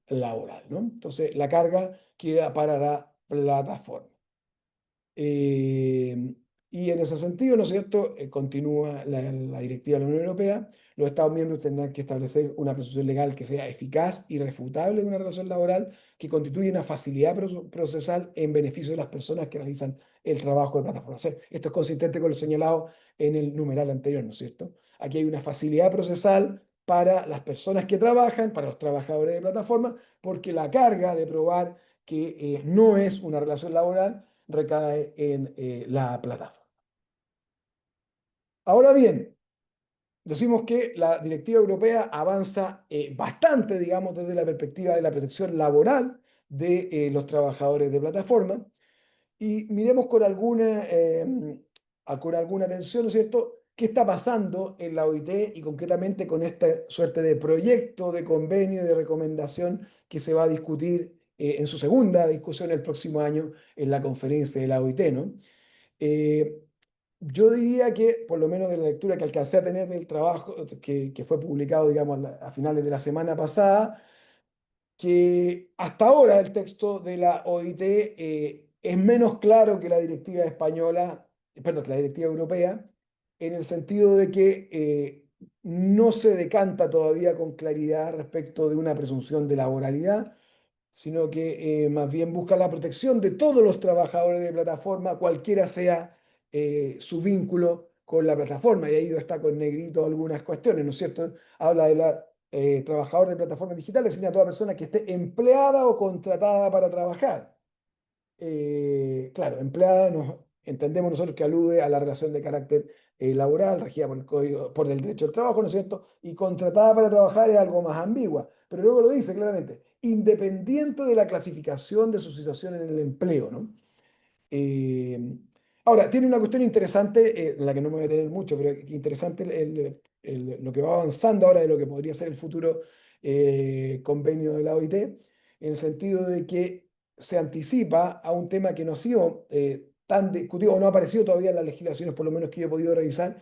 laboral, ¿no? Entonces, la carga queda para la plataforma. Y en ese sentido, ¿no es cierto?, continúa la directiva de la Unión Europea. Los Estados miembros tendrán que establecer una presunción legal que sea eficaz y refutable de una relación laboral que constituye una facilidad procesal en beneficio de las personas que realizan el trabajo de plataforma. O sea, esto es consistente con lo señalado en el numeral anterior, ¿no es cierto? Aquí hay una facilidad procesal para las personas que trabajan, para los trabajadores de plataforma, porque la carga de probar que no es una relación laboral recae en la plataforma. Ahora bien, decimos que la directiva europea avanza bastante, digamos, desde la perspectiva de la protección laboral de los trabajadores de plataforma. Y miremos con alguna atención, ¿no es cierto?, qué está pasando en la OIT y concretamente con esta suerte de proyecto, de convenio y de recomendación que se va a discutir en su segunda discusión el próximo año en la conferencia de la OIT, ¿no? Eh, yo diría que, por lo menos de la lectura que alcancé a tener del trabajo que fue publicado, digamos, a finales de la semana pasada, que hasta ahora el texto de la OIT es menos claro que la directiva española, perdón, que la directiva europea, en el sentido de que no se decanta todavía con claridad respecto de una presunción de laboralidad, sino que más bien busca la protección de todos los trabajadores de plataforma, cualquiera sea su vínculo con la plataforma. Y ahí está con negrito algunas cuestiones, ¿no es cierto? Habla de la trabajador de plataformas digitales, señala a toda persona que esté empleada o contratada para trabajar. Claro, empleada entendemos nosotros que alude a la relación de carácter laboral regida por el código, por el derecho del trabajo, ¿no es cierto? Y contratada para trabajar es algo más ambigua, pero luego lo dice claramente, independiente de la clasificación de su situación en el empleo, ¿no? Eh, ahora, tiene una cuestión interesante, en la que no me voy a detener mucho, pero interesante lo que va avanzando ahora de lo que podría ser el futuro convenio de la OIT, en el sentido de que se anticipa a un tema que no ha sido tan discutido o no ha aparecido todavía en las legislaciones, por lo menos que yo he podido revisar,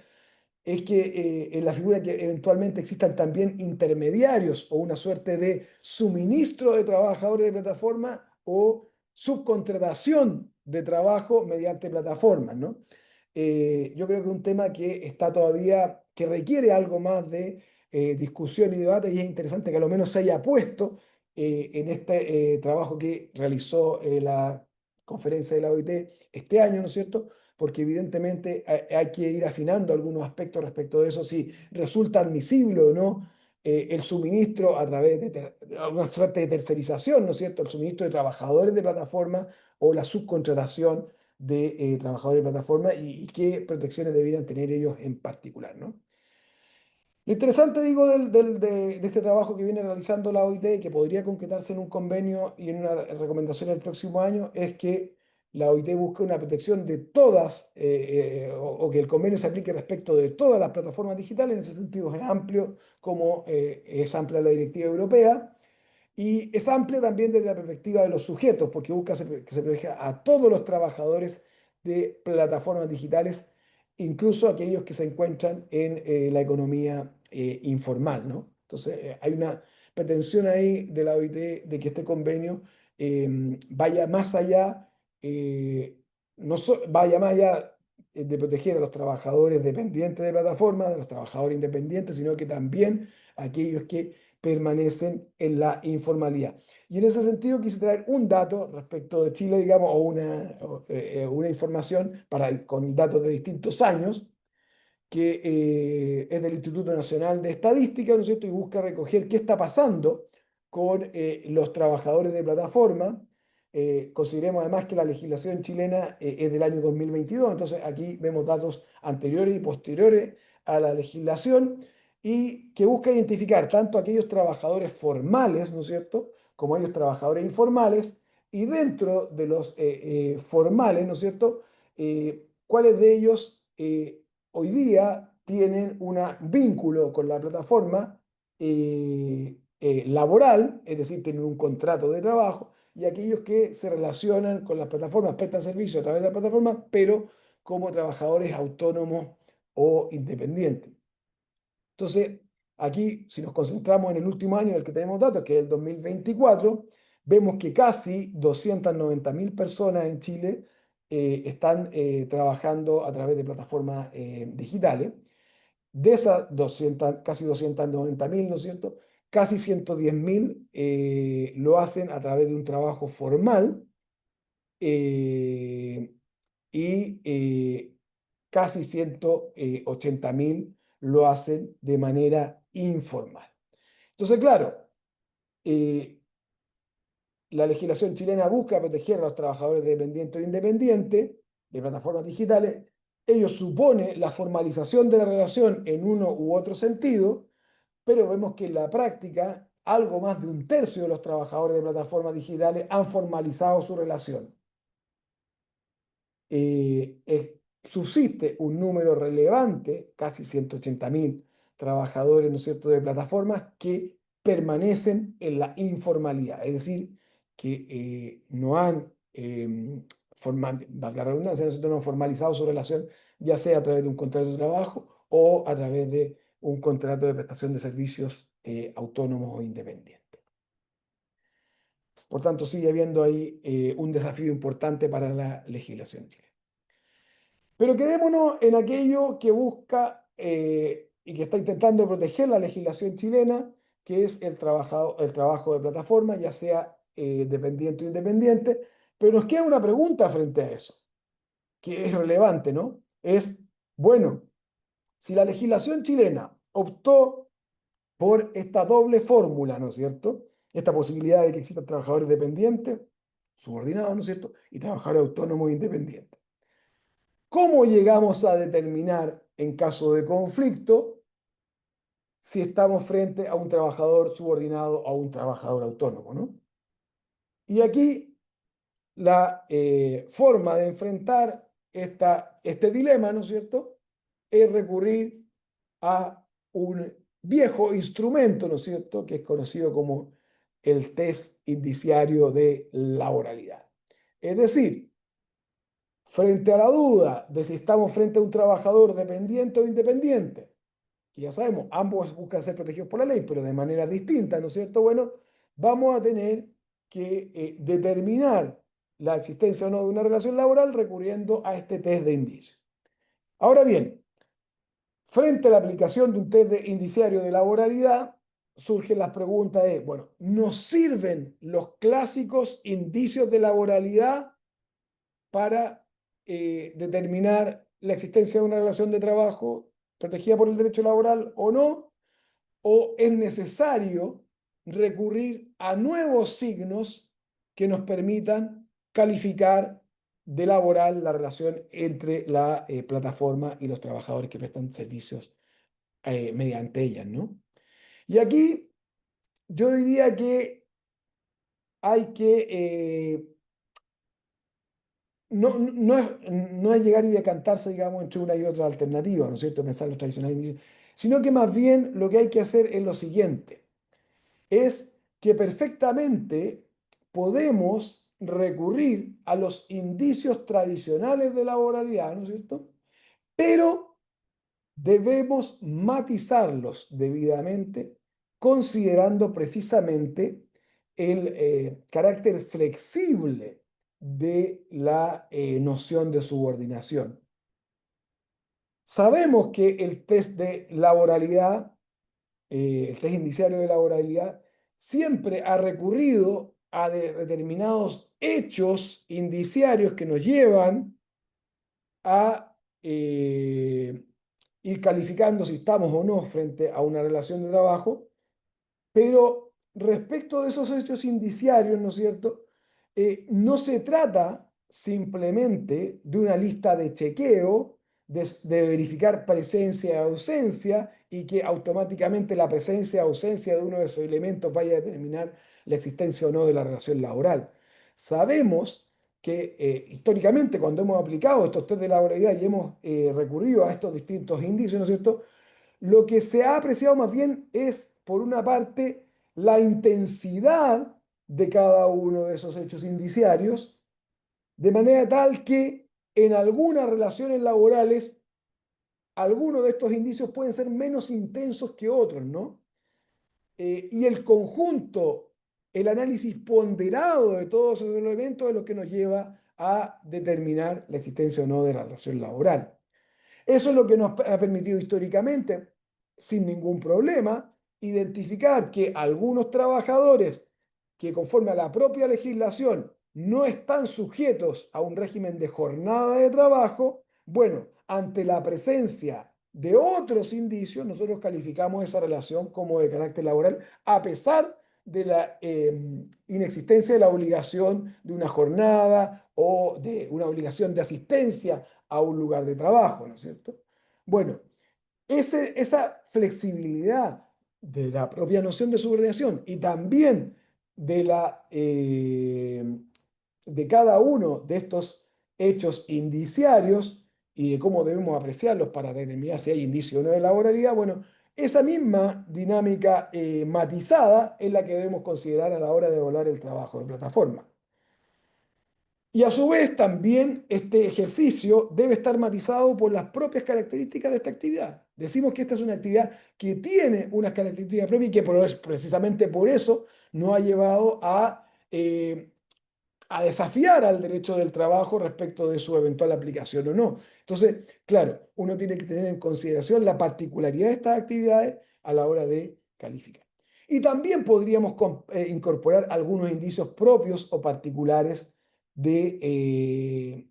es que en la figura que eventualmente existan también intermediarios o una suerte de suministro de trabajadores de plataforma o subcontratación de trabajo mediante plataformas, ¿no? Yo creo que es un tema que está todavía, que requiere algo más de discusión y debate y es interesante que a lo menos se haya puesto en este trabajo que realizó la conferencia de la OIT este año, ¿no es cierto? Porque evidentemente hay que ir afinando algunos aspectos respecto de eso, si resulta admisible o no el suministro a través de alguna suerte de tercerización, ¿no es cierto? El suministro de trabajadores de plataforma o la subcontratación de trabajadores de plataforma y qué protecciones deberían tener ellos en particular, ¿no? Lo interesante, digo, de este trabajo que viene realizando la OIT, que podría concretarse en un convenio y en una recomendación el próximo año, es que la OIT busca una protección de todas, o que el convenio se aplique respecto de todas las plataformas digitales. En ese sentido es amplio, como es amplia la directiva europea. Y es amplia también desde la perspectiva de los sujetos, porque busca que se proteja a todos los trabajadores de plataformas digitales, incluso aquellos que se encuentran en la economía informal, ¿no? Entonces, hay una pretensión ahí de la OIT de que este convenio vaya más allá, vaya más allá de proteger a los trabajadores dependientes de plataformas, de los trabajadores independientes, sino que también a aquellos que permanecen en la informalidad. Y en ese sentido quise traer un dato respecto de Chile, digamos, una información con datos de distintos años, que es del Instituto Nacional de Estadística, ¿no es cierto? Y busca recoger qué está pasando con los trabajadores de plataforma. Consideremos además que la legislación chilena es del año 2022, entonces aquí vemos datos anteriores y posteriores a la legislación y que busca identificar tanto aquellos trabajadores formales, ¿no es cierto?, como aquellos trabajadores informales y dentro de los formales, ¿no es cierto?, cuáles de ellos hoy día tienen un vínculo con la plataforma laboral, es decir, tienen un contrato de trabajo, y aquellos que se relacionan con las plataformas, prestan servicio a través de la plataforma, pero como trabajadores autónomos o independientes. Entonces, aquí, si nos concentramos en el último año en el que tenemos datos, que es el 2024, vemos que casi 290.000 personas en Chile están trabajando a través de plataformas digitales. De esas 200, casi 290.000, ¿no es cierto? Casi 110.000 lo hacen a través de un trabajo formal eh, y casi 180.000 lo hacen de manera informal. Entonces, claro, eh, la legislación chilena busca proteger a los trabajadores dependientes o independientes de plataformas digitales, Ello supone la formalización de la relación en uno u otro sentido, pero vemos que en la práctica algo más de un tercio de los trabajadores de plataformas digitales han formalizado su relación. Subsiste un número relevante, casi 180.000 trabajadores, ¿no es cierto?, de plataformas que permanecen en la informalidad, es decir, que no han, valga la redundancia, ¿no es cierto?, no han formalizado su relación, ya sea a través de un contrato de trabajo o a través de un contrato de prestación de servicios autónomos o independientes. Por tanto, sigue habiendo ahí un desafío importante para la legislación chilena. Pero quedémonos en aquello que busca y que está intentando proteger la legislación chilena, que es el trabajo de plataforma, ya sea dependiente o independiente. Pero nos queda una pregunta frente a eso, que es relevante, ¿no? Es, bueno, si la legislación chilena optó por esta doble fórmula, ¿no es cierto? Esta posibilidad de que existan trabajadores dependientes, subordinados, ¿no es cierto? Y trabajadores autónomos e independientes. ¿Cómo llegamos a determinar, en caso de conflicto, si estamos frente a un trabajador subordinado o a un trabajador autónomo, ¿no? Y aquí la forma de enfrentar este dilema, ¿no es cierto?, es recurrir a un viejo instrumento, ¿no es cierto?, que es conocido como el test indiciario de laboralidad. Es decir, frente a la duda de si estamos frente a un trabajador dependiente o independiente, que ya sabemos, ambos buscan ser protegidos por la ley, pero de manera distinta, ¿no es cierto? Bueno, vamos a tener que determinar la existencia o no de una relación laboral recurriendo a este test de indicios. Ahora bien, frente a la aplicación de un test de indiciario de laboralidad, surgen las preguntas de, bueno, ¿nos sirven los clásicos indicios de laboralidad para determinar la existencia de una relación de trabajo protegida por el derecho laboral o no? ¿O es necesario recurrir a nuevos signos que nos permitan calificar de laboral la relación entre la plataforma y los trabajadores que prestan servicios mediante ellas, ¿no? Y aquí yo diría que hay que no es llegar y decantarse, digamos, entre una y otra alternativa, ¿no es cierto? Pensar los tradicionales indicios, sino que más bien lo que hay que hacer es lo siguiente, es que perfectamente podemos recurrir a los indicios tradicionales de la oralidad, ¿no es cierto? Pero debemos matizarlos debidamente, considerando precisamente el carácter flexible de la noción de subordinación. Sabemos que el test de laboralidad, el test indiciario de laboralidad, siempre ha recurrido a determinados hechos indiciarios que nos llevan a ir calificando si estamos o no frente a una relación de trabajo, pero respecto de esos hechos indiciarios, ¿no es cierto? No se trata simplemente de una lista de chequeo, de verificar presencia y ausencia, y que automáticamente la presencia y ausencia de uno de esos elementos vaya a determinar la existencia o no de la relación laboral. Sabemos que históricamente cuando hemos aplicado estos test de laboralidad y hemos recurrido a estos distintos indicios, ¿no es cierto?, lo que se ha apreciado más bien es, por una parte, la intensidad de cada uno de esos hechos indiciarios, de manera tal que en algunas relaciones laborales algunos de estos indicios pueden ser menos intensos que otros, ¿no? Y el conjunto, el análisis ponderado de todos esos elementos es lo que nos lleva a determinar la existencia o no de la relación laboral. Eso es lo que nos ha permitido históricamente, sin ningún problema, identificar que algunos trabajadores que conforme a la propia legislación no están sujetos a un régimen de jornada de trabajo, bueno, ante la presencia de otros indicios, nosotros calificamos esa relación como de carácter laboral, a pesar de la inexistencia de la obligación de una jornada o de una obligación de asistencia a un lugar de trabajo, ¿no es cierto? Bueno, esa flexibilidad de la propia noción de subordinación y también de, de cada uno de estos hechos indiciarios y de cómo debemos apreciarlos para determinar si hay indicio o no de laboralidad, bueno, esa misma dinámica matizada es la que debemos considerar a la hora de evaluar el trabajo de plataforma. Y a su vez también este ejercicio debe estar matizado por las propias características de esta actividad. Decimos que esta es una actividad que tiene unas características propias y que precisamente por eso nos ha llevado a desafiar al derecho del trabajo respecto de su eventual aplicación o no. Entonces, claro, uno tiene que tener en consideración la particularidad de estas actividades a la hora de calificar. Y también podríamos incorporar algunos indicios propios o particulares que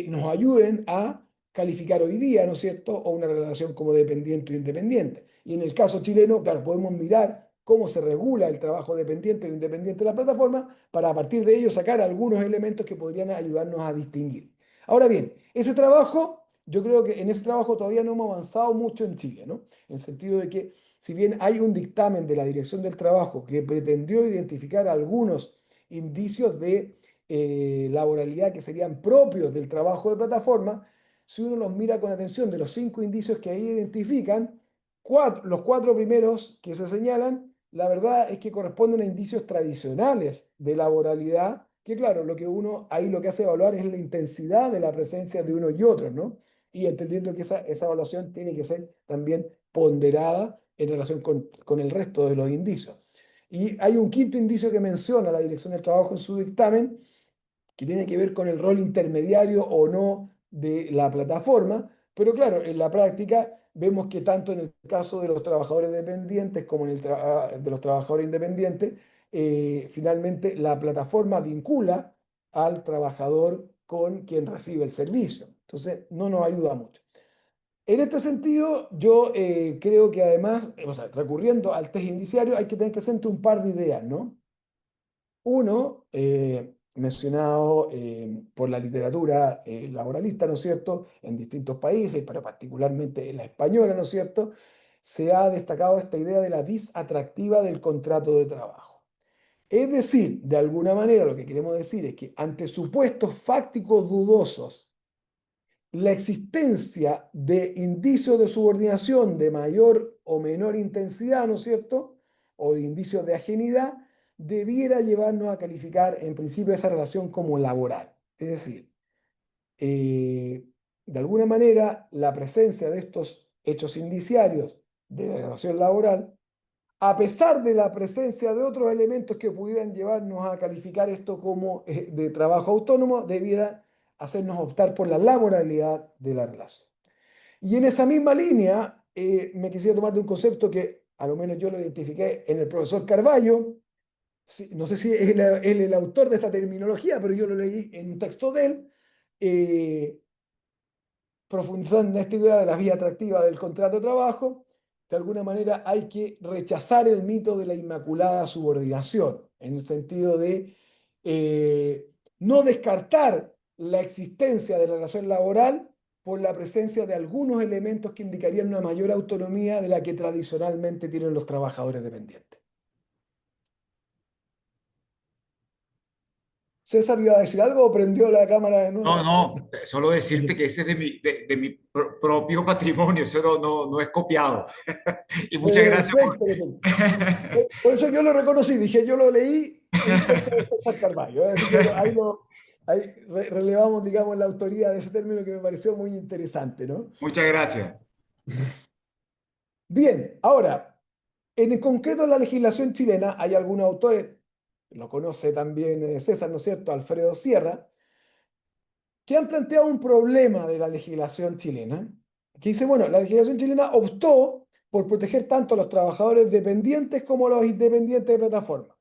nos ayuden a calificar hoy día, ¿no es cierto?, o una relación como dependiente o independiente. Y en el caso chileno, claro, podemos mirar cómo se regula el trabajo dependiente o independiente de la plataforma para a partir de ello sacar algunos elementos que podrían ayudarnos a distinguir. Ahora bien, ese trabajo, yo creo que en ese trabajo todavía no hemos avanzado mucho en Chile, ¿no? En el sentido de que si bien hay un dictamen de la Dirección del Trabajo que pretendió identificar algunos indicios de laboralidad que serían propios del trabajo de plataforma, si uno los mira con atención de los 5 indicios que ahí identifican, los 4 primeros que se señalan, la verdad es que corresponden a indicios tradicionales de laboralidad, que claro, lo que uno ahí lo que hace evaluar es la intensidad de la presencia de uno y otros, ¿no? Y entendiendo que esa evaluación tiene que ser también ponderada en relación con el resto de los indicios. Y hay un quinto indicio que menciona la Dirección del Trabajo en su dictamen, que tiene que ver con el rol intermediario o no de la plataforma, pero claro, en la práctica vemos que tanto en el caso de los trabajadores dependientes como en el de los trabajadores independientes, finalmente la plataforma vincula al trabajador con quien recibe el servicio. Entonces, no nos ayuda mucho. En este sentido, yo creo que además, o sea, recurriendo al test indiciario, hay que tener presente un par de ideas, ¿no? Uno, mencionado por la literatura laboralista, ¿no es cierto?, en distintos países, pero particularmente en la española, ¿no es cierto?, se ha destacado esta idea de la vis atractiva del contrato de trabajo. Es decir, de alguna manera lo que queremos decir es que ante supuestos fácticos dudosos, la existencia de indicios de subordinación de mayor o menor intensidad, ¿no es cierto?, o de indicios de ajenidad, debiera llevarnos a calificar en principio esa relación como laboral. Es decir, de alguna manera, la presencia de estos hechos indiciarios de la relación laboral, a pesar de la presencia de otros elementos que pudieran llevarnos a calificar esto como de trabajo autónomo, debiera hacernos optar por la laboralidad de la relación. Y en esa misma línea, me quisiera tomar de un concepto que a lo menos yo lo identifiqué en el profesor Carballo. No sé si es él el autor de esta terminología, pero yo lo leí en un texto de él, eh, profundizando en esta idea de la vía atractiva del contrato de trabajo. De alguna manera hay que rechazar el mito de la inmaculada subordinación, en el sentido de no descartar la existencia de la relación laboral por la presencia de algunos elementos que indicarían una mayor autonomía de la que tradicionalmente tienen los trabajadores dependientes. ¿César iba a decir algo o prendió la cámara de No, nuevo? no, solo decirte que ese es de mi propio patrimonio, eso no es copiado. Y muchas gracias por... Perfecto, perfecto. Por eso yo lo reconocí, dije, yo lo leí en un texto de César Carballo, ¿eh? Así que ahí relevamos, digamos, la autoría de ese término que me pareció muy interesante, ¿no? Muchas gracias. Bien, ahora, en el concreto en la legislación chilena hay algunos autores, lo conoce también César, ¿no es cierto?, Alfredo Sierra, que han planteado un problema de la legislación chilena, que dice, bueno, la legislación chilena optó por proteger tanto a los trabajadores dependientes como a los independientes de plataforma.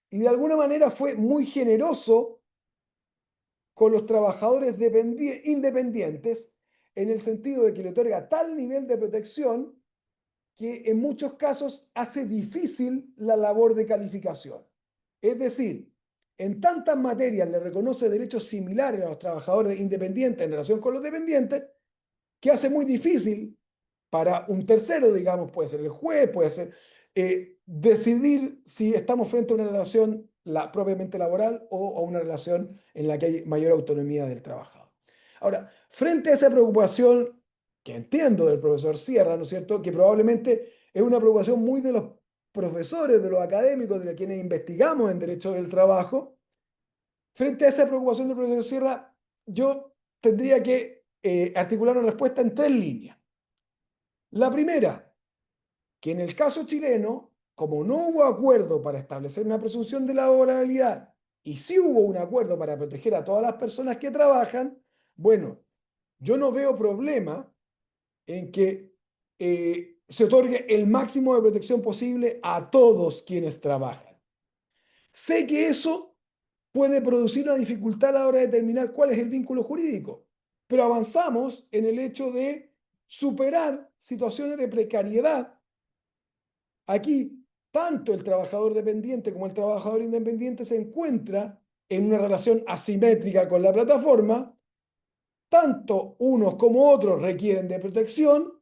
Y de alguna manera fue muy generoso con los trabajadores independientes en el sentido de que le otorga tal nivel de protección que en muchos casos hace difícil la labor de calificación. Es decir, en tantas materias le reconoce derechos similares a los trabajadores independientes en relación con los dependientes, que hace muy difícil para un tercero, digamos, puede ser el juez, puede ser, decidir si estamos frente a una relación propiamente laboral o a una relación en la que hay mayor autonomía del trabajador. Ahora, frente a esa preocupación que entiendo del profesor Sierra, ¿no es cierto?, que probablemente es una preocupación muy de los profesores, de los académicos, de quienes investigamos en derecho del trabajo, frente a esa preocupación del profesor Sierra, yo tendría que articular una respuesta en 3 líneas. La primera, que en el caso chileno, como no hubo acuerdo para establecer una presunción de laboralidad y sí hubo un acuerdo para proteger a todas las personas que trabajan, bueno, yo no veo problema en que se otorgue el máximo de protección posible a todos quienes trabajan. Sé que eso puede producir una dificultad a la hora de determinar cuál es el vínculo jurídico, pero avanzamos en el hecho de superar situaciones de precariedad. Aquí, tanto el trabajador dependiente como el trabajador independiente se encuentra en una relación asimétrica con la plataforma. Tanto unos como otros requieren de protección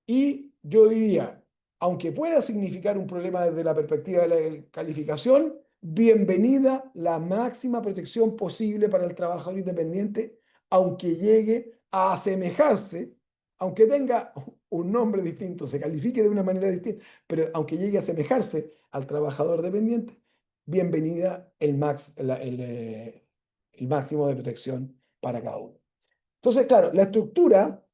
y yo diría, aunque pueda significar un problema desde la perspectiva de la calificación, bienvenida la máxima protección posible para el trabajador independiente, aunque llegue a asemejarse, aunque tenga un nombre distinto, se califique de una manera distinta, pero aunque llegue a asemejarse al trabajador dependiente, bienvenida el máximo de protección para cada uno. Entonces, claro, la estructura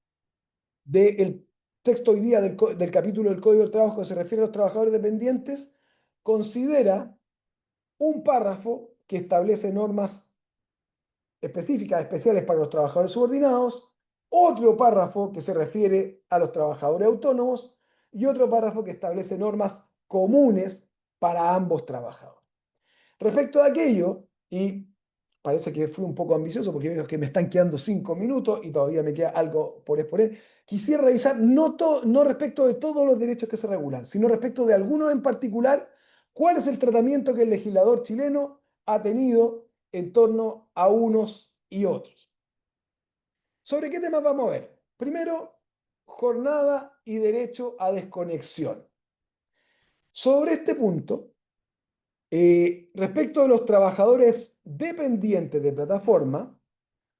del texto hoy día del capítulo del Código del Trabajo que se refiere a los trabajadores dependientes considera un párrafo que establece normas específicas, especiales para los trabajadores subordinados, otro párrafo que se refiere a los trabajadores autónomos y otro párrafo que establece normas comunes para ambos trabajadores. Respecto a aquello, y parece que fui un poco ambicioso porque veo que me están quedando 5 minutos y todavía me queda algo por exponer, quisiera revisar no respecto de todos los derechos que se regulan, sino respecto de algunos en particular, cuál es el tratamiento que el legislador chileno ha tenido en torno a unos y otros. ¿Sobre qué temas vamos a ver? Primero, jornada y derecho a desconexión. Sobre este punto, respecto de los trabajadores dependientes de plataforma,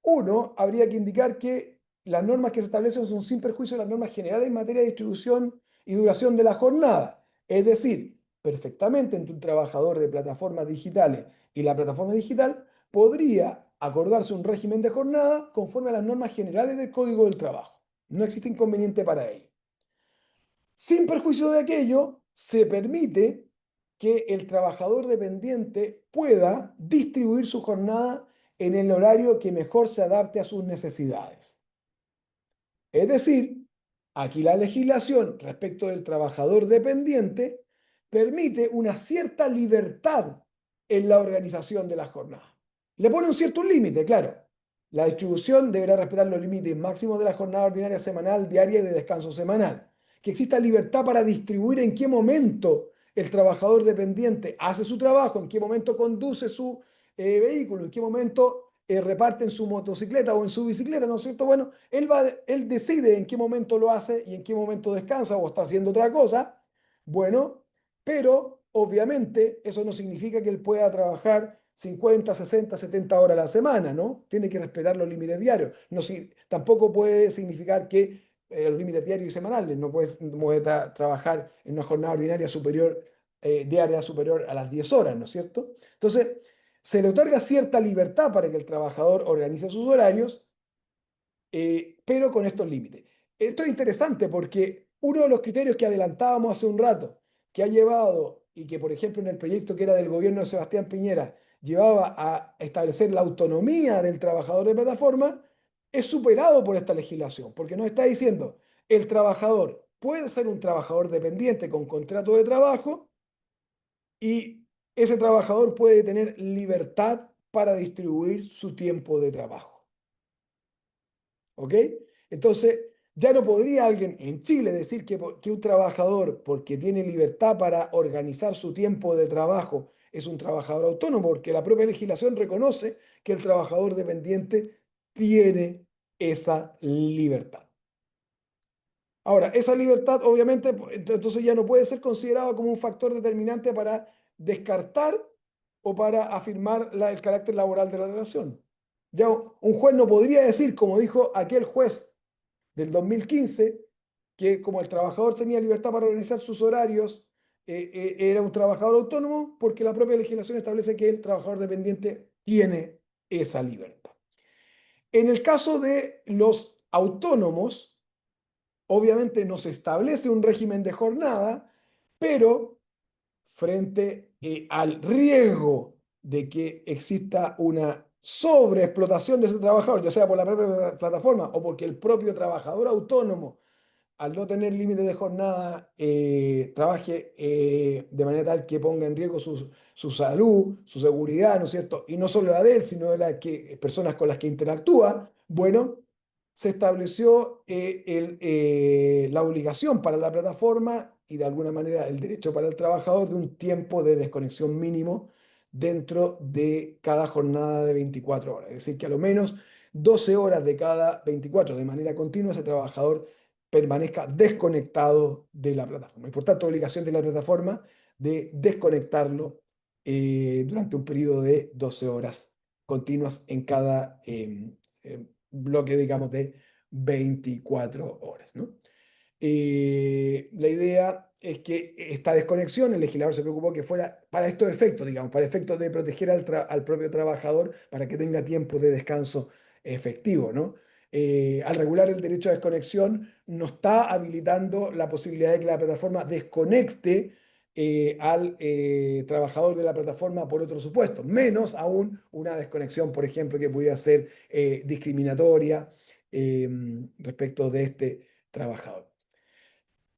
uno, habría que indicar que las normas que se establecen son sin perjuicio de las normas generales en materia de distribución y duración de la jornada. Es decir, perfectamente entre un trabajador de plataformas digitales y la plataforma digital podría acordarse un régimen de jornada conforme a las normas generales del Código del Trabajo. No existe inconveniente para ello. Sin perjuicio de aquello, se permite que el trabajador dependiente pueda distribuir su jornada en el horario que mejor se adapte a sus necesidades. Es decir, aquí la legislación respecto del trabajador dependiente permite una cierta libertad en la organización de la jornada. Le pone un cierto límite, claro. La distribución deberá respetar los límites máximos de la jornada ordinaria semanal, diaria y de descanso semanal. Que exista libertad para distribuir en qué momento el trabajador dependiente hace su trabajo, en qué momento conduce su vehículo, en qué momento reparte en su motocicleta o en su bicicleta, ¿no es cierto? Bueno, él decide en qué momento lo hace y en qué momento descansa o está haciendo otra cosa. Bueno, pero obviamente eso no significa que él pueda trabajar 50, 60, 70 horas a la semana, ¿no? Tiene que respetar los límites diarios. No, tampoco puede significar que los límites diarios y semanales, no puede trabajar en una jornada ordinaria superior, diaria superior a las 10 horas, ¿no es cierto? Entonces, se le otorga cierta libertad para que el trabajador organice sus horarios, pero con estos límites. Esto es interesante porque uno de los criterios que adelantábamos hace un rato, que ha llevado, y que por ejemplo en el proyecto que era del gobierno de Sebastián Piñera, llevaba a establecer la autonomía del trabajador de plataforma, es superado por esta legislación, porque nos está diciendo, el trabajador puede ser un trabajador dependiente con contrato de trabajo y ese trabajador puede tener libertad para distribuir su tiempo de trabajo. ¿Ok? Entonces, ya no podría alguien en Chile decir que un trabajador, porque tiene libertad para organizar su tiempo de trabajo es un trabajador autónomo, porque la propia legislación reconoce que el trabajador dependiente tiene esa libertad. Ahora, esa libertad obviamente entonces ya no puede ser considerada como un factor determinante para descartar o para afirmar el carácter laboral de la relación. Ya un juez no podría decir, como dijo aquel juez del 2015, que como el trabajador tenía libertad para organizar sus horarios, era un trabajador autónomo, porque la propia legislación establece que el trabajador dependiente tiene esa libertad. En el caso de los autónomos, obviamente no se establece un régimen de jornada, pero frente al riesgo de que exista una sobreexplotación de ese trabajador, ya sea por la propia plataforma o porque el propio trabajador autónomo, al no tener límite de jornada, trabaje de manera tal que ponga en riesgo su salud, su seguridad, ¿no es cierto? Y no solo la de él, sino de las personas con las que interactúa. Bueno, se estableció la obligación para la plataforma y de alguna manera el derecho para el trabajador de un tiempo de desconexión mínimo dentro de cada jornada de 24 horas. Es decir, que a lo menos 12 horas de cada 24 de manera continua ese trabajador permanezca desconectado de la plataforma. Y por tanto, obligación de la plataforma de desconectarlo durante un periodo de 12 horas continuas en cada bloque, digamos, de 24 horas, ¿no? La idea es que esta desconexión, el legislador se preocupó que fuera para estos efectos, digamos, para efectos de proteger al propio trabajador para que tenga tiempo de descanso efectivo, ¿no? Al regular el derecho a desconexión, no está habilitando la posibilidad de que la plataforma desconecte al trabajador de la plataforma por otro supuesto, menos aún una desconexión, por ejemplo, que pudiera ser discriminatoria respecto de este trabajador.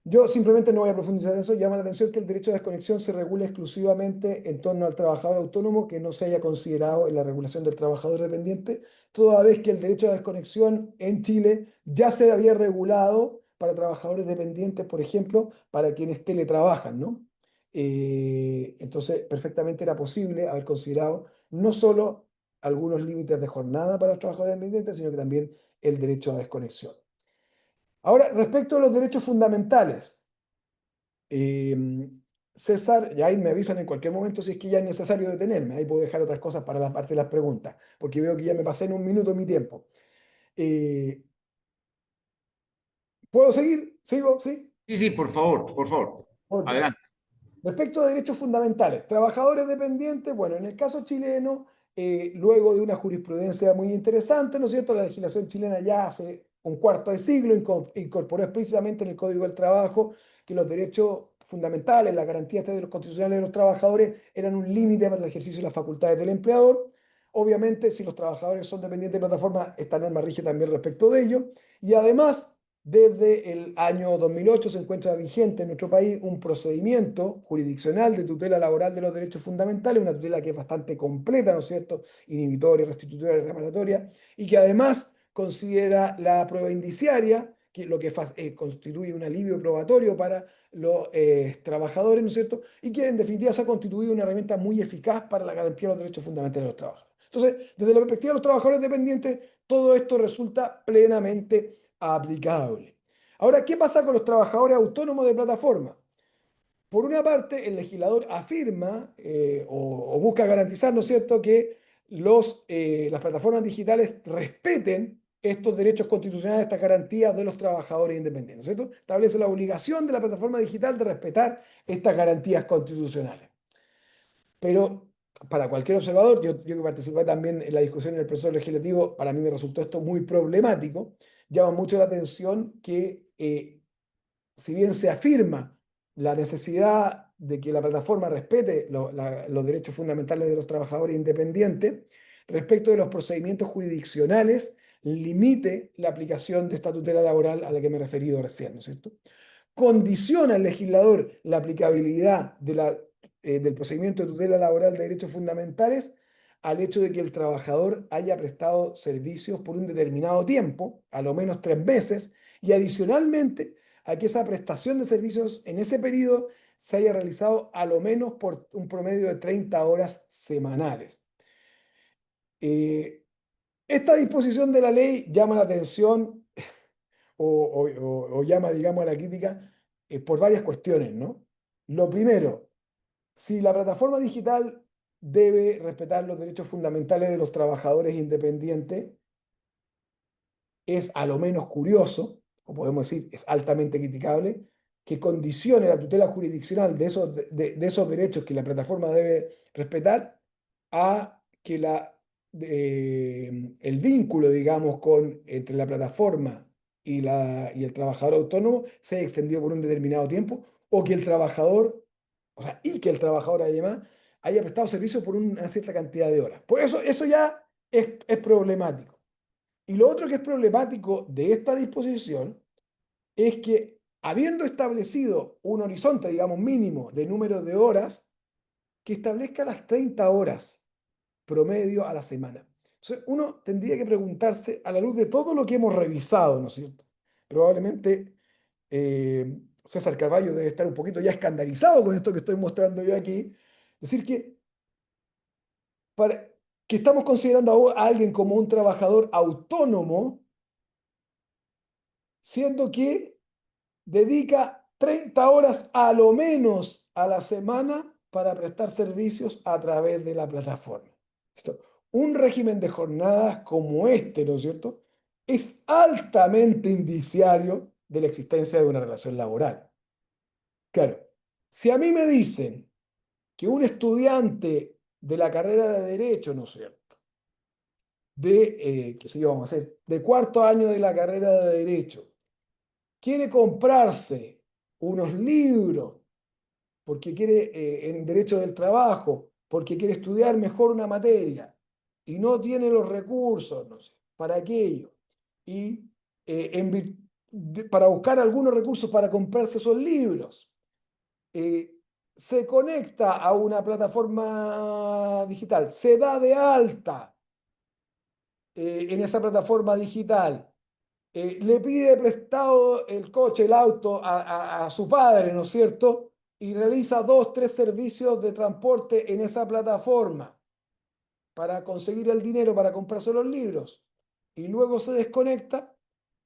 Yo simplemente no voy a profundizar en eso. Llama la atención que el derecho de desconexión se regula exclusivamente en torno al trabajador autónomo, que no se haya considerado en la regulación del trabajador dependiente, toda vez que el derecho de desconexión en Chile ya se había regulado para trabajadores dependientes, por ejemplo, para quienes teletrabajan, ¿no? Entonces, perfectamente era posible haber considerado no solo algunos límites de jornada para los trabajadores dependientes, sino que también el derecho a desconexión. Ahora, respecto a los derechos fundamentales, eh, César, y ahí me avisan en cualquier momento si es que ya es necesario detenerme, ahí puedo dejar otras cosas para la parte de las preguntas, porque veo que ya me pasé en un minuto mi tiempo. Eh, ¿Puedo seguir? ¿Sigo? ¿Sí? Sí, sí, por favor, por favor. Ok. Adelante. Respecto a derechos fundamentales, trabajadores dependientes, bueno, en el caso chileno, luego de una jurisprudencia muy interesante, ¿no es cierto? La legislación chilena ya hace un cuarto de siglo incorporó explícitamente en el Código del Trabajo que los derechos fundamentales, las garantías de los constitucionales de los trabajadores eran un límite para el ejercicio de las facultades del empleador. Obviamente, si los trabajadores son dependientes de plataforma, esta norma rige también respecto de ello. Y además, desde el año 2008 se encuentra vigente en nuestro país un procedimiento jurisdiccional de tutela laboral de los derechos fundamentales, una tutela que es bastante completa, ¿no es cierto?, inhibitoria, restitutoria y reparatoria, y que además considera la prueba indiciaria, que lo que constituye un alivio probatorio para los trabajadores, ¿no es cierto?, y que en definitiva se ha constituido una herramienta muy eficaz para la garantía de los derechos fundamentales de los trabajadores. Entonces, desde la perspectiva de los trabajadores dependientes, todo esto resulta plenamente aplicable. Ahora, ¿qué pasa con los trabajadores autónomos de plataforma? Por una parte, el legislador afirma o busca garantizar, ¿no es cierto?, que las plataformas digitales respeten estos derechos constitucionales, estas garantías de los trabajadores independientes, ¿no es cierto? Establece la obligación de la plataforma digital de respetar estas garantías constitucionales. Pero para cualquier observador, yo que participé también en la discusión en el proceso legislativo, para mí me resultó esto muy problemático. Llama mucho la atención que, si bien se afirma la necesidad de que la plataforma respete los derechos fundamentales de los trabajadores independientes, respecto de los procedimientos jurisdiccionales, limite la aplicación de esta tutela laboral a la que me he referido recién, ¿no es cierto? Condiciona el legislador la aplicabilidad del procedimiento de tutela laboral de derechos fundamentales al hecho de que el trabajador haya prestado servicios por un determinado tiempo, a lo menos 3 meses, y adicionalmente a que esa prestación de servicios en ese periodo se haya realizado a lo menos por un promedio de 30 horas semanales. Esta disposición de la ley llama la atención o llama, digamos, a la crítica por varias cuestiones, ¿no? Lo primero, si la plataforma digital debe respetar los derechos fundamentales de los trabajadores independientes, es a lo menos curioso, o podemos decir, es altamente criticable, que condicione la tutela jurisdiccional de esos derechos que la plataforma debe respetar a que el vínculo, digamos, entre la plataforma y el trabajador autónomo sea extendido por un determinado tiempo, o que el trabajador, o sea, y que el trabajador además haya prestado servicio por una cierta cantidad de horas. Por eso ya es problemático. Y lo otro que es problemático de esta disposición es que, habiendo establecido un horizonte, digamos, mínimo de número de horas, que establezca las 30 horas promedio a la semana. Entonces, uno tendría que preguntarse, a la luz de todo lo que hemos revisado, ¿no es cierto? Probablemente César Carballo debe estar un poquito ya escandalizado con esto que estoy mostrando yo aquí. Es decir, que estamos considerando a alguien como un trabajador autónomo, siendo que dedica 30 horas a lo menos a la semana para prestar servicios a través de la plataforma. Un régimen de jornadas como este, ¿no es cierto?, es altamente indiciario de la existencia de una relación laboral. Claro, si a mí me dicen que un estudiante de la carrera de Derecho, ¿no es cierto?, qué sé yo, vamos a hacer, de cuarto año de la carrera de Derecho, quiere comprarse unos libros porque quiere en derecho del trabajo, porque quiere estudiar mejor una materia y no tiene los recursos, no sé, para aquello, y para buscar algunos recursos para comprarse esos libros, eh, se conecta a una plataforma digital, se da de alta en esa plataforma digital, le pide prestado el coche, el auto a su padre, ¿no es cierto? Y realiza 2, 3 servicios de transporte en esa plataforma para conseguir el dinero para comprarse los libros. Y luego se desconecta.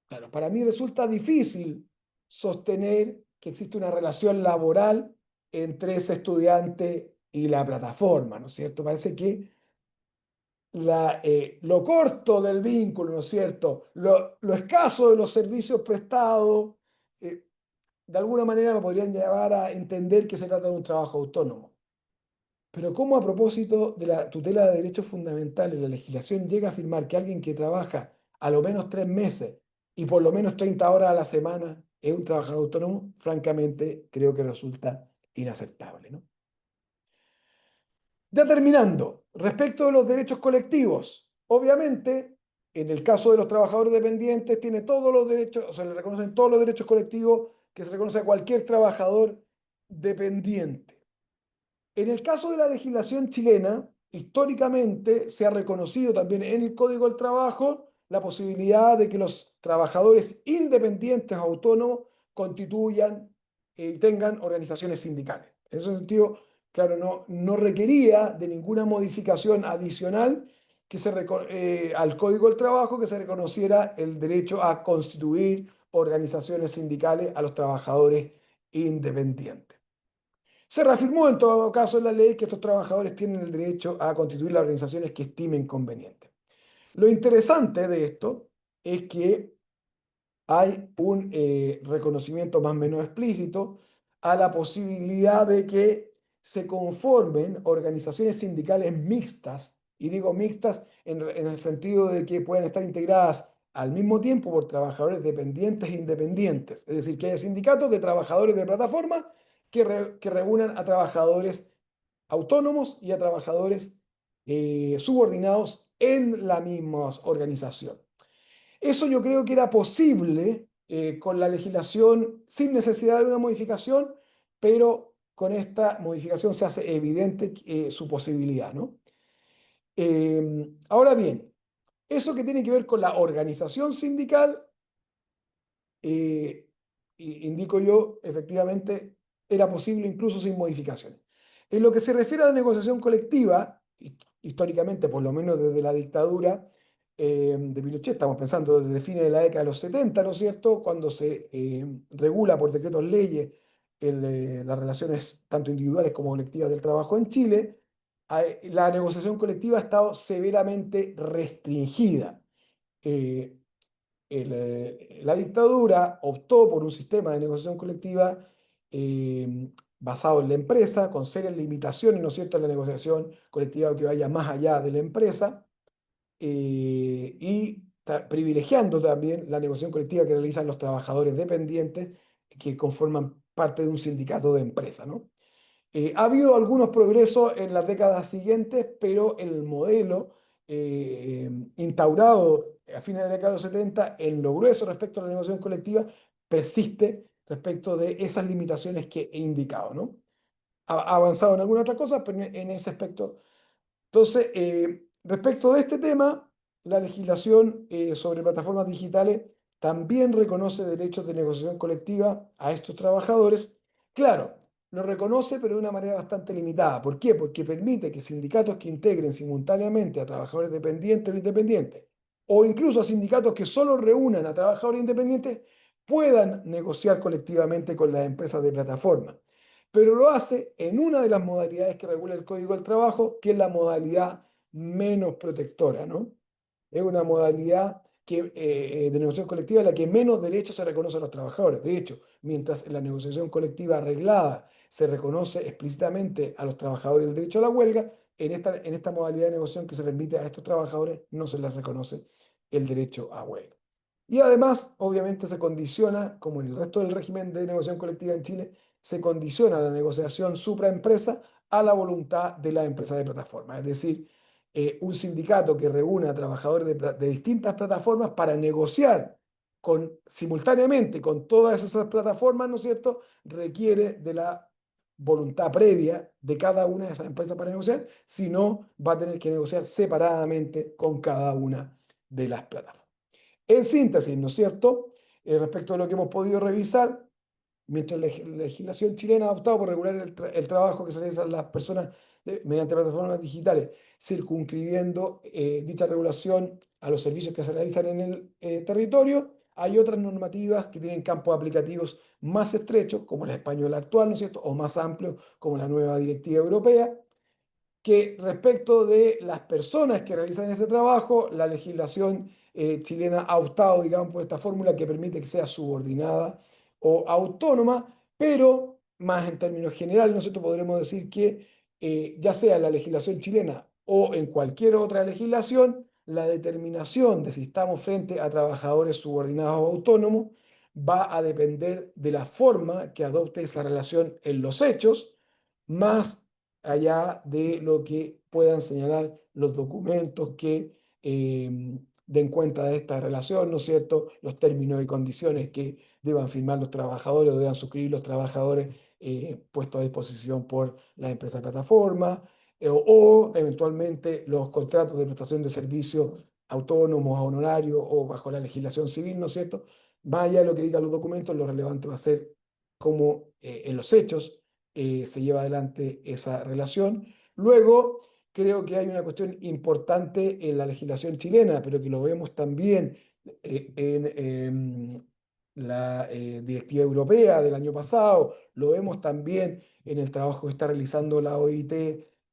Claro, para mí resulta difícil sostener que existe una relación laboral entre ese estudiante y la plataforma, ¿no es cierto? Parece que lo corto del vínculo, ¿no es cierto? Lo escaso de los servicios prestados, de alguna manera me podrían llevar a entender que se trata de un trabajo autónomo. Pero ¿cómo, a propósito de la tutela de derechos fundamentales, la legislación llega a afirmar que alguien que trabaja a lo menos 3 meses y por lo menos 30 horas a la semana es un trabajador autónomo? Francamente, creo que resulta inaceptable, ¿no? Ya terminando, respecto de los derechos colectivos, obviamente, en el caso de los trabajadores dependientes, tiene todos los derechos, o sea, le reconocen todos los derechos colectivos que se reconoce a cualquier trabajador dependiente. En el caso de la legislación chilena, históricamente se ha reconocido también en el Código del Trabajo la posibilidad de que los trabajadores independientes autónomos constituyan y tengan organizaciones sindicales. En ese sentido, claro, no requería de ninguna modificación adicional al Código del Trabajo que se reconociera el derecho a constituir organizaciones sindicales a los trabajadores independientes. Se reafirmó en todo caso en la ley que estos trabajadores tienen el derecho a constituir las organizaciones que estimen convenientes. Lo interesante de esto es que hay un reconocimiento más o menos explícito a la posibilidad de que se conformen organizaciones sindicales mixtas, y digo mixtas en el sentido de que pueden estar integradas al mismo tiempo por trabajadores dependientes e independientes, es decir, que haya sindicatos de trabajadores de plataforma que reúnan a trabajadores autónomos y a trabajadores subordinados en la misma organización. Eso yo creo que era posible con la legislación sin necesidad de una modificación, pero con esta modificación se hace evidente su posibilidad, ¿no? Ahora bien, eso que tiene que ver con la organización sindical, indico yo, efectivamente, era posible incluso sin modificaciones. En lo que se refiere a la negociación colectiva, históricamente, por lo menos desde la dictadura de Pinochet, estamos pensando desde fines de la década de los 70, ¿no es cierto?, cuando se regula por decretos leyes las relaciones tanto individuales como colectivas del trabajo en Chile, la negociación colectiva ha estado severamente restringida. Eh, la dictadura optó por un sistema de negociación colectiva basado en la empresa, con serias limitaciones, ¿no es cierto?, en la negociación colectiva que vaya más allá de la empresa, y privilegiando también la negociación colectiva que realizan los trabajadores dependientes que conforman parte de un sindicato de empresa, ¿no? Ha habido algunos progresos en las décadas siguientes, pero el modelo instaurado a fines de la década de los 70 en lo grueso respecto a la negociación colectiva persiste respecto de esas limitaciones que he indicado, ¿no? Ha avanzado en alguna otra cosa, pero en ese aspecto entonces, respecto de este tema, la legislación sobre plataformas digitales también reconoce derechos de negociación colectiva a estos trabajadores. Claro, lo reconoce, pero de una manera bastante limitada. ¿Por qué? Porque permite que sindicatos que integren simultáneamente a trabajadores dependientes o independientes, o incluso a sindicatos que solo reúnan a trabajadores independientes, puedan negociar colectivamente con las empresas de plataforma, pero lo hace en una de las modalidades que regula el Código del Trabajo, que es la modalidad menos protectora, ¿no? Es una modalidad de negociación colectiva en la que menos derechos se reconocen a los trabajadores. De hecho, mientras en la negociación colectiva arreglada se reconoce explícitamente a los trabajadores el derecho a la huelga, en esta modalidad de negociación que se permite a estos trabajadores no se les reconoce el derecho a huelga. Y además, obviamente, se condiciona, como en el resto del régimen de negociación colectiva en Chile, se condiciona la negociación supraempresa a la voluntad de la empresa de plataforma. Es decir, un sindicato que reúne a trabajadores de distintas plataformas para negociar simultáneamente con todas esas plataformas, ¿no es cierto?, requiere de la voluntad previa de cada una de esas empresas para negociar, si no, va a tener que negociar separadamente con cada una de las plataformas. En síntesis, ¿no es cierto?, respecto a lo que hemos podido revisar, mientras la legislación chilena ha optado por regular el trabajo que se realiza a las personas mediante plataformas digitales, circunscribiendo dicha regulación a los servicios que se realizan en el territorio, hay otras normativas que tienen campos aplicativos más estrechos, como la española actual, ¿no es cierto?, o más amplios, como la nueva directiva europea, que respecto de las personas que realizan ese trabajo, la legislación chilena ha optado, digamos, por esta fórmula que permite que sea subordinada o autónoma, pero más en términos generales, nosotros podremos decir que ya sea en la legislación chilena o en cualquier otra legislación, la determinación de si estamos frente a trabajadores subordinados o autónomos va a depender de la forma que adopte esa relación en los hechos, más allá de lo que puedan señalar los documentos que den cuenta de esta relación, ¿no es cierto? Los términos y condiciones que deban firmar los trabajadores o deban suscribir los trabajadores puestos a disposición por las empresas de plataforma, o eventualmente los contratos de prestación de servicios autónomos, honorarios o bajo la legislación civil, ¿no es cierto? Más allá de lo que digan los documentos, lo relevante va a ser cómo en los hechos se lleva adelante esa relación. Luego, creo que hay una cuestión importante en la legislación chilena, pero que lo vemos también en la directiva europea del año pasado, lo vemos también en el trabajo que está realizando la OIT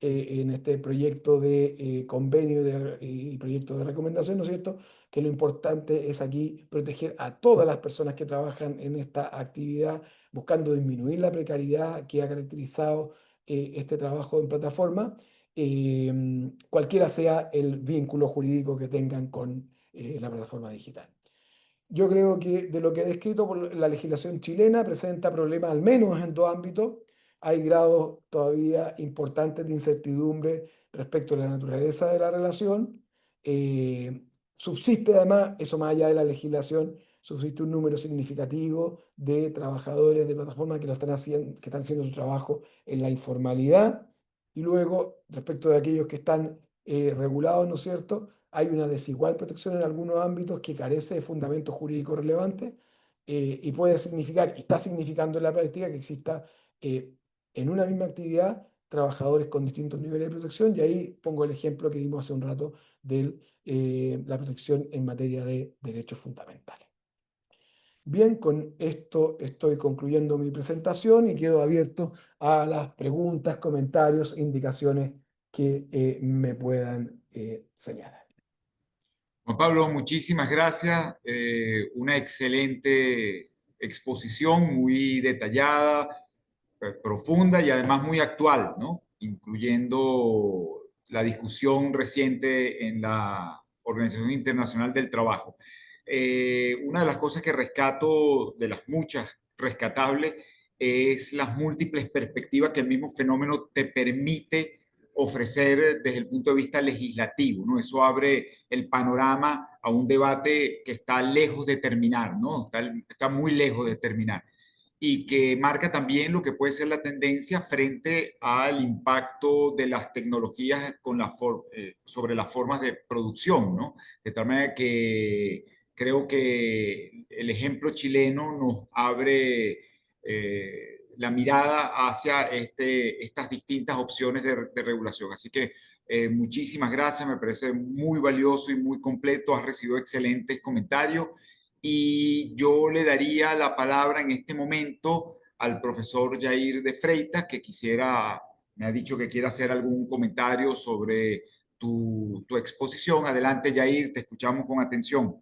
en este proyecto de convenio y proyecto de recomendación, ¿no es cierto? Que lo importante es aquí proteger a todas las personas que trabajan en esta actividad, buscando disminuir la precariedad que ha caracterizado este trabajo en plataforma, cualquiera sea el vínculo jurídico que tengan con la plataforma digital. Yo creo que de lo que he descrito por la legislación chilena presenta problemas al menos en dos ámbitos. Hay grados todavía importantes de incertidumbre respecto a la naturaleza de la relación. Eh, Subsiste además, eso más allá de la legislación, subsiste un número significativo de trabajadores de plataformas que, lo están haciendo, que están haciendo su trabajo en la informalidad. Y luego, respecto de aquellos que están regulados, ¿no es cierto?, hay una desigual protección en algunos ámbitos que carece de fundamentos jurídicos relevantes y puede significar, y está significando en la práctica, que exista en una misma actividad trabajadores con distintos niveles de protección, y ahí pongo el ejemplo que dimos hace un rato de la protección en materia de derechos fundamentales. Bien, con esto estoy concluyendo mi presentación y quedo abierto a las preguntas, comentarios, indicaciones que me puedan señalar. Juan Pablo, muchísimas gracias. Una excelente exposición, muy detallada, profunda y además muy actual, ¿no? Incluyendo la discusión reciente en la Organización Internacional del Trabajo. Una de las cosas que rescato, de las muchas rescatables, es las múltiples perspectivas que el mismo fenómeno te permite ofrecer desde el punto de vista legislativo, ¿no? Eso abre el panorama a un debate que está lejos de terminar, ¿no? Está muy lejos de terminar y que marca también lo que puede ser la tendencia frente al impacto de las tecnologías sobre las formas de producción, ¿no? De tal manera que creo que el ejemplo chileno nos abre la mirada hacia estas distintas opciones de regulación. Así que muchísimas gracias, me parece muy valioso y muy completo, has recibido excelentes comentarios y yo le daría la palabra en este momento al profesor Jair de Freitas, que me ha dicho que quiere hacer algún comentario sobre tu exposición. Adelante, Jair, te escuchamos con atención.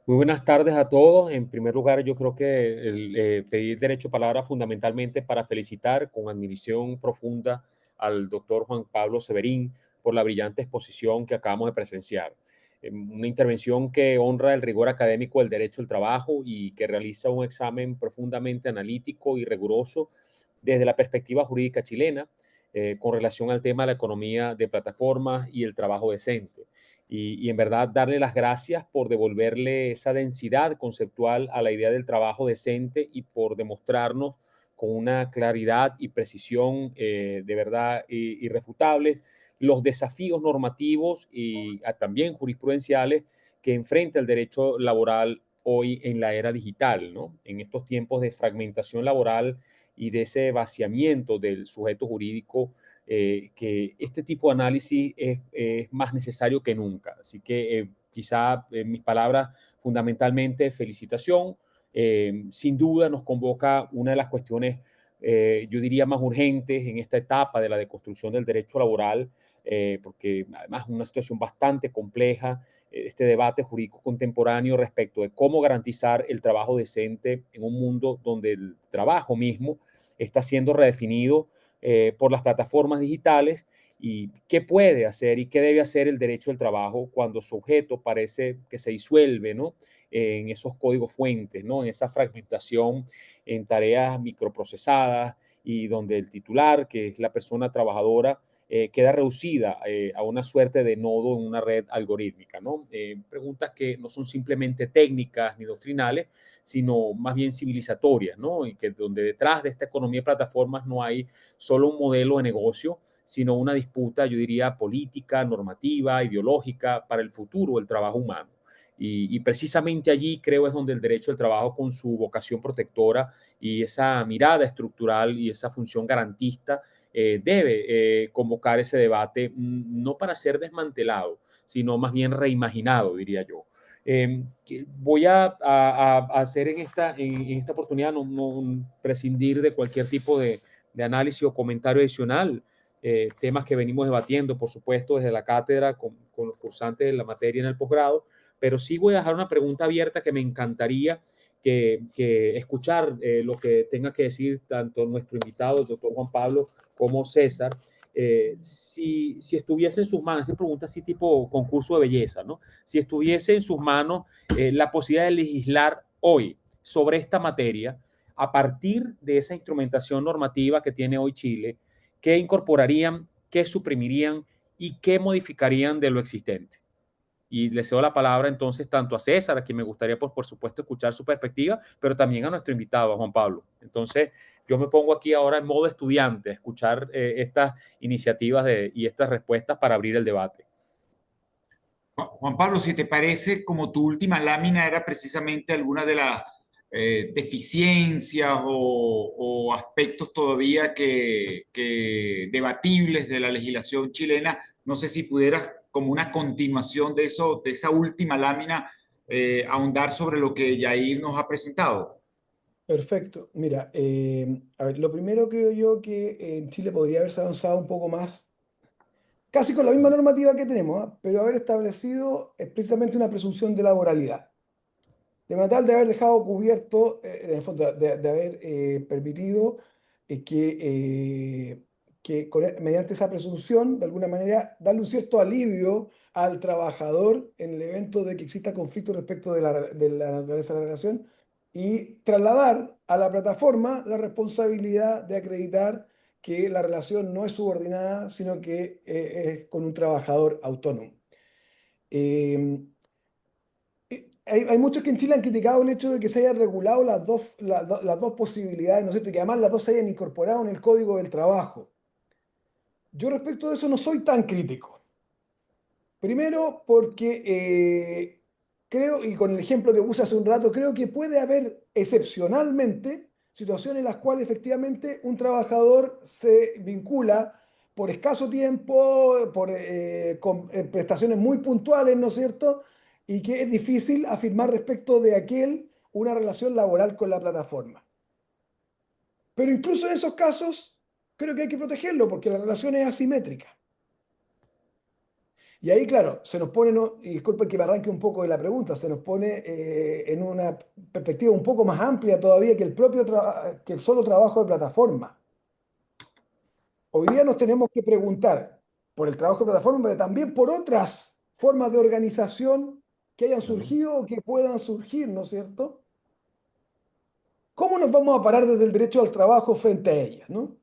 Muy buenas tardes a todos. En primer lugar, yo creo que pedir derecho a palabra fundamentalmente para felicitar con admiración profunda al doctor Juan Pablo Severín por la brillante exposición que acabamos de presenciar. Una intervención que honra el rigor académico del derecho al trabajo y que realiza un examen profundamente analítico y riguroso desde la perspectiva jurídica chilena con relación al tema de la economía de plataformas y el trabajo decente. Y en verdad darle las gracias por devolverle esa densidad conceptual a la idea del trabajo decente y por demostrarnos con una claridad y precisión de verdad irrefutables los desafíos normativos y también jurisprudenciales que enfrenta el derecho laboral hoy en la era digital, ¿no? En estos tiempos de fragmentación laboral y de ese vaciamiento del sujeto jurídico, que este tipo de análisis es más necesario que nunca. Así que quizá mis palabras fundamentalmente felicitación. Sin duda nos convoca una de las cuestiones, yo diría, más urgentes en esta etapa de la deconstrucción del derecho laboral, porque además es una situación bastante compleja, este debate jurídico contemporáneo respecto de cómo garantizar el trabajo decente en un mundo donde el trabajo mismo está siendo redefinido por las plataformas digitales y qué puede hacer y qué debe hacer el derecho del trabajo cuando su objeto parece que se disuelve, ¿no? En esos códigos fuentes, ¿no? En esa fragmentación en tareas microprocesadas y donde el titular, que es la persona trabajadora, queda reducida a una suerte de nodo en una red algorítmica, ¿no? Preguntas que no son simplemente técnicas ni doctrinales, sino más bien civilizatorias, ¿no? Y que donde detrás de esta economía de plataformas no hay solo un modelo de negocio, sino una disputa, yo diría, política, normativa, ideológica para el futuro del trabajo humano. Y precisamente allí creo es donde el derecho del trabajo con su vocación protectora y esa mirada estructural y esa función garantista debe convocar ese debate, no para ser desmantelado, sino más bien reimaginado, diría yo. Voy a hacer en esta oportunidad no prescindir de cualquier tipo de análisis o comentario adicional, temas que venimos debatiendo, por supuesto, desde la cátedra con los cursantes de la materia en el posgrado, pero sí voy a dejar una pregunta abierta que me encantaría que escuchar lo que tenga que decir tanto nuestro invitado, el doctor Juan Pablo, como César. Si estuviese en sus manos, esta pregunta así tipo concurso de belleza, ¿no? Si estuviese en sus manos la posibilidad de legislar hoy sobre esta materia, a partir de esa instrumentación normativa que tiene hoy Chile, ¿qué incorporarían, qué suprimirían y qué modificarían de lo existente? Y le cedo la palabra entonces tanto a César, a quien me gustaría, por supuesto, escuchar su perspectiva, pero también a nuestro invitado, a Juan Pablo. Entonces, yo me pongo aquí ahora en modo estudiante, a escuchar estas iniciativas y estas respuestas para abrir el debate. Juan Pablo, si te parece, como tu última lámina era precisamente alguna de deficiencias o aspectos todavía que debatibles de la legislación chilena. No sé si pudieras, como una continuación de eso, de esa última lámina, ahondar sobre lo que Yair nos ha presentado. Perfecto. Mira, a ver, lo primero creo yo que en Chile podría haberse avanzado un poco más, casi con la misma normativa que tenemos, ¿ah? Pero haber establecido explícitamente una presunción de laboralidad. De manera tal de haber dejado cubierto, en el fondo, de haber permitido mediante esa presunción, de alguna manera, darle un cierto alivio al trabajador en el evento de que exista conflicto respecto de la naturaleza de la relación y trasladar a la plataforma la responsabilidad de acreditar que la relación no es subordinada, sino que es con un trabajador autónomo. Eh, hay muchos que en Chile han criticado el hecho de que se hayan regulado las dos posibilidades, ¿no es cierto? Y que además las dos se hayan incorporado en el Código del Trabajo. Yo respecto de eso no soy tan crítico. Primero porque creo, y con el ejemplo que puse hace un rato, creo que puede haber excepcionalmente situaciones en las cuales efectivamente un trabajador se vincula por escaso tiempo, con prestaciones muy puntuales, ¿no es cierto? Y que es difícil afirmar respecto de aquel una relación laboral con la plataforma. Pero incluso en esos casos, creo que hay que protegerlo porque la relación es asimétrica. Y ahí, claro, se nos pone, y disculpen que me arranque un poco de la pregunta, se nos pone en una perspectiva un poco más amplia todavía que que el solo trabajo de plataforma. Hoy día nos tenemos que preguntar por el trabajo de plataforma, pero también por otras formas de organización que hayan Claro. surgido o que puedan surgir, ¿no es cierto? ¿Cómo nos vamos a parar desde el derecho al trabajo frente a ellas, ¿no?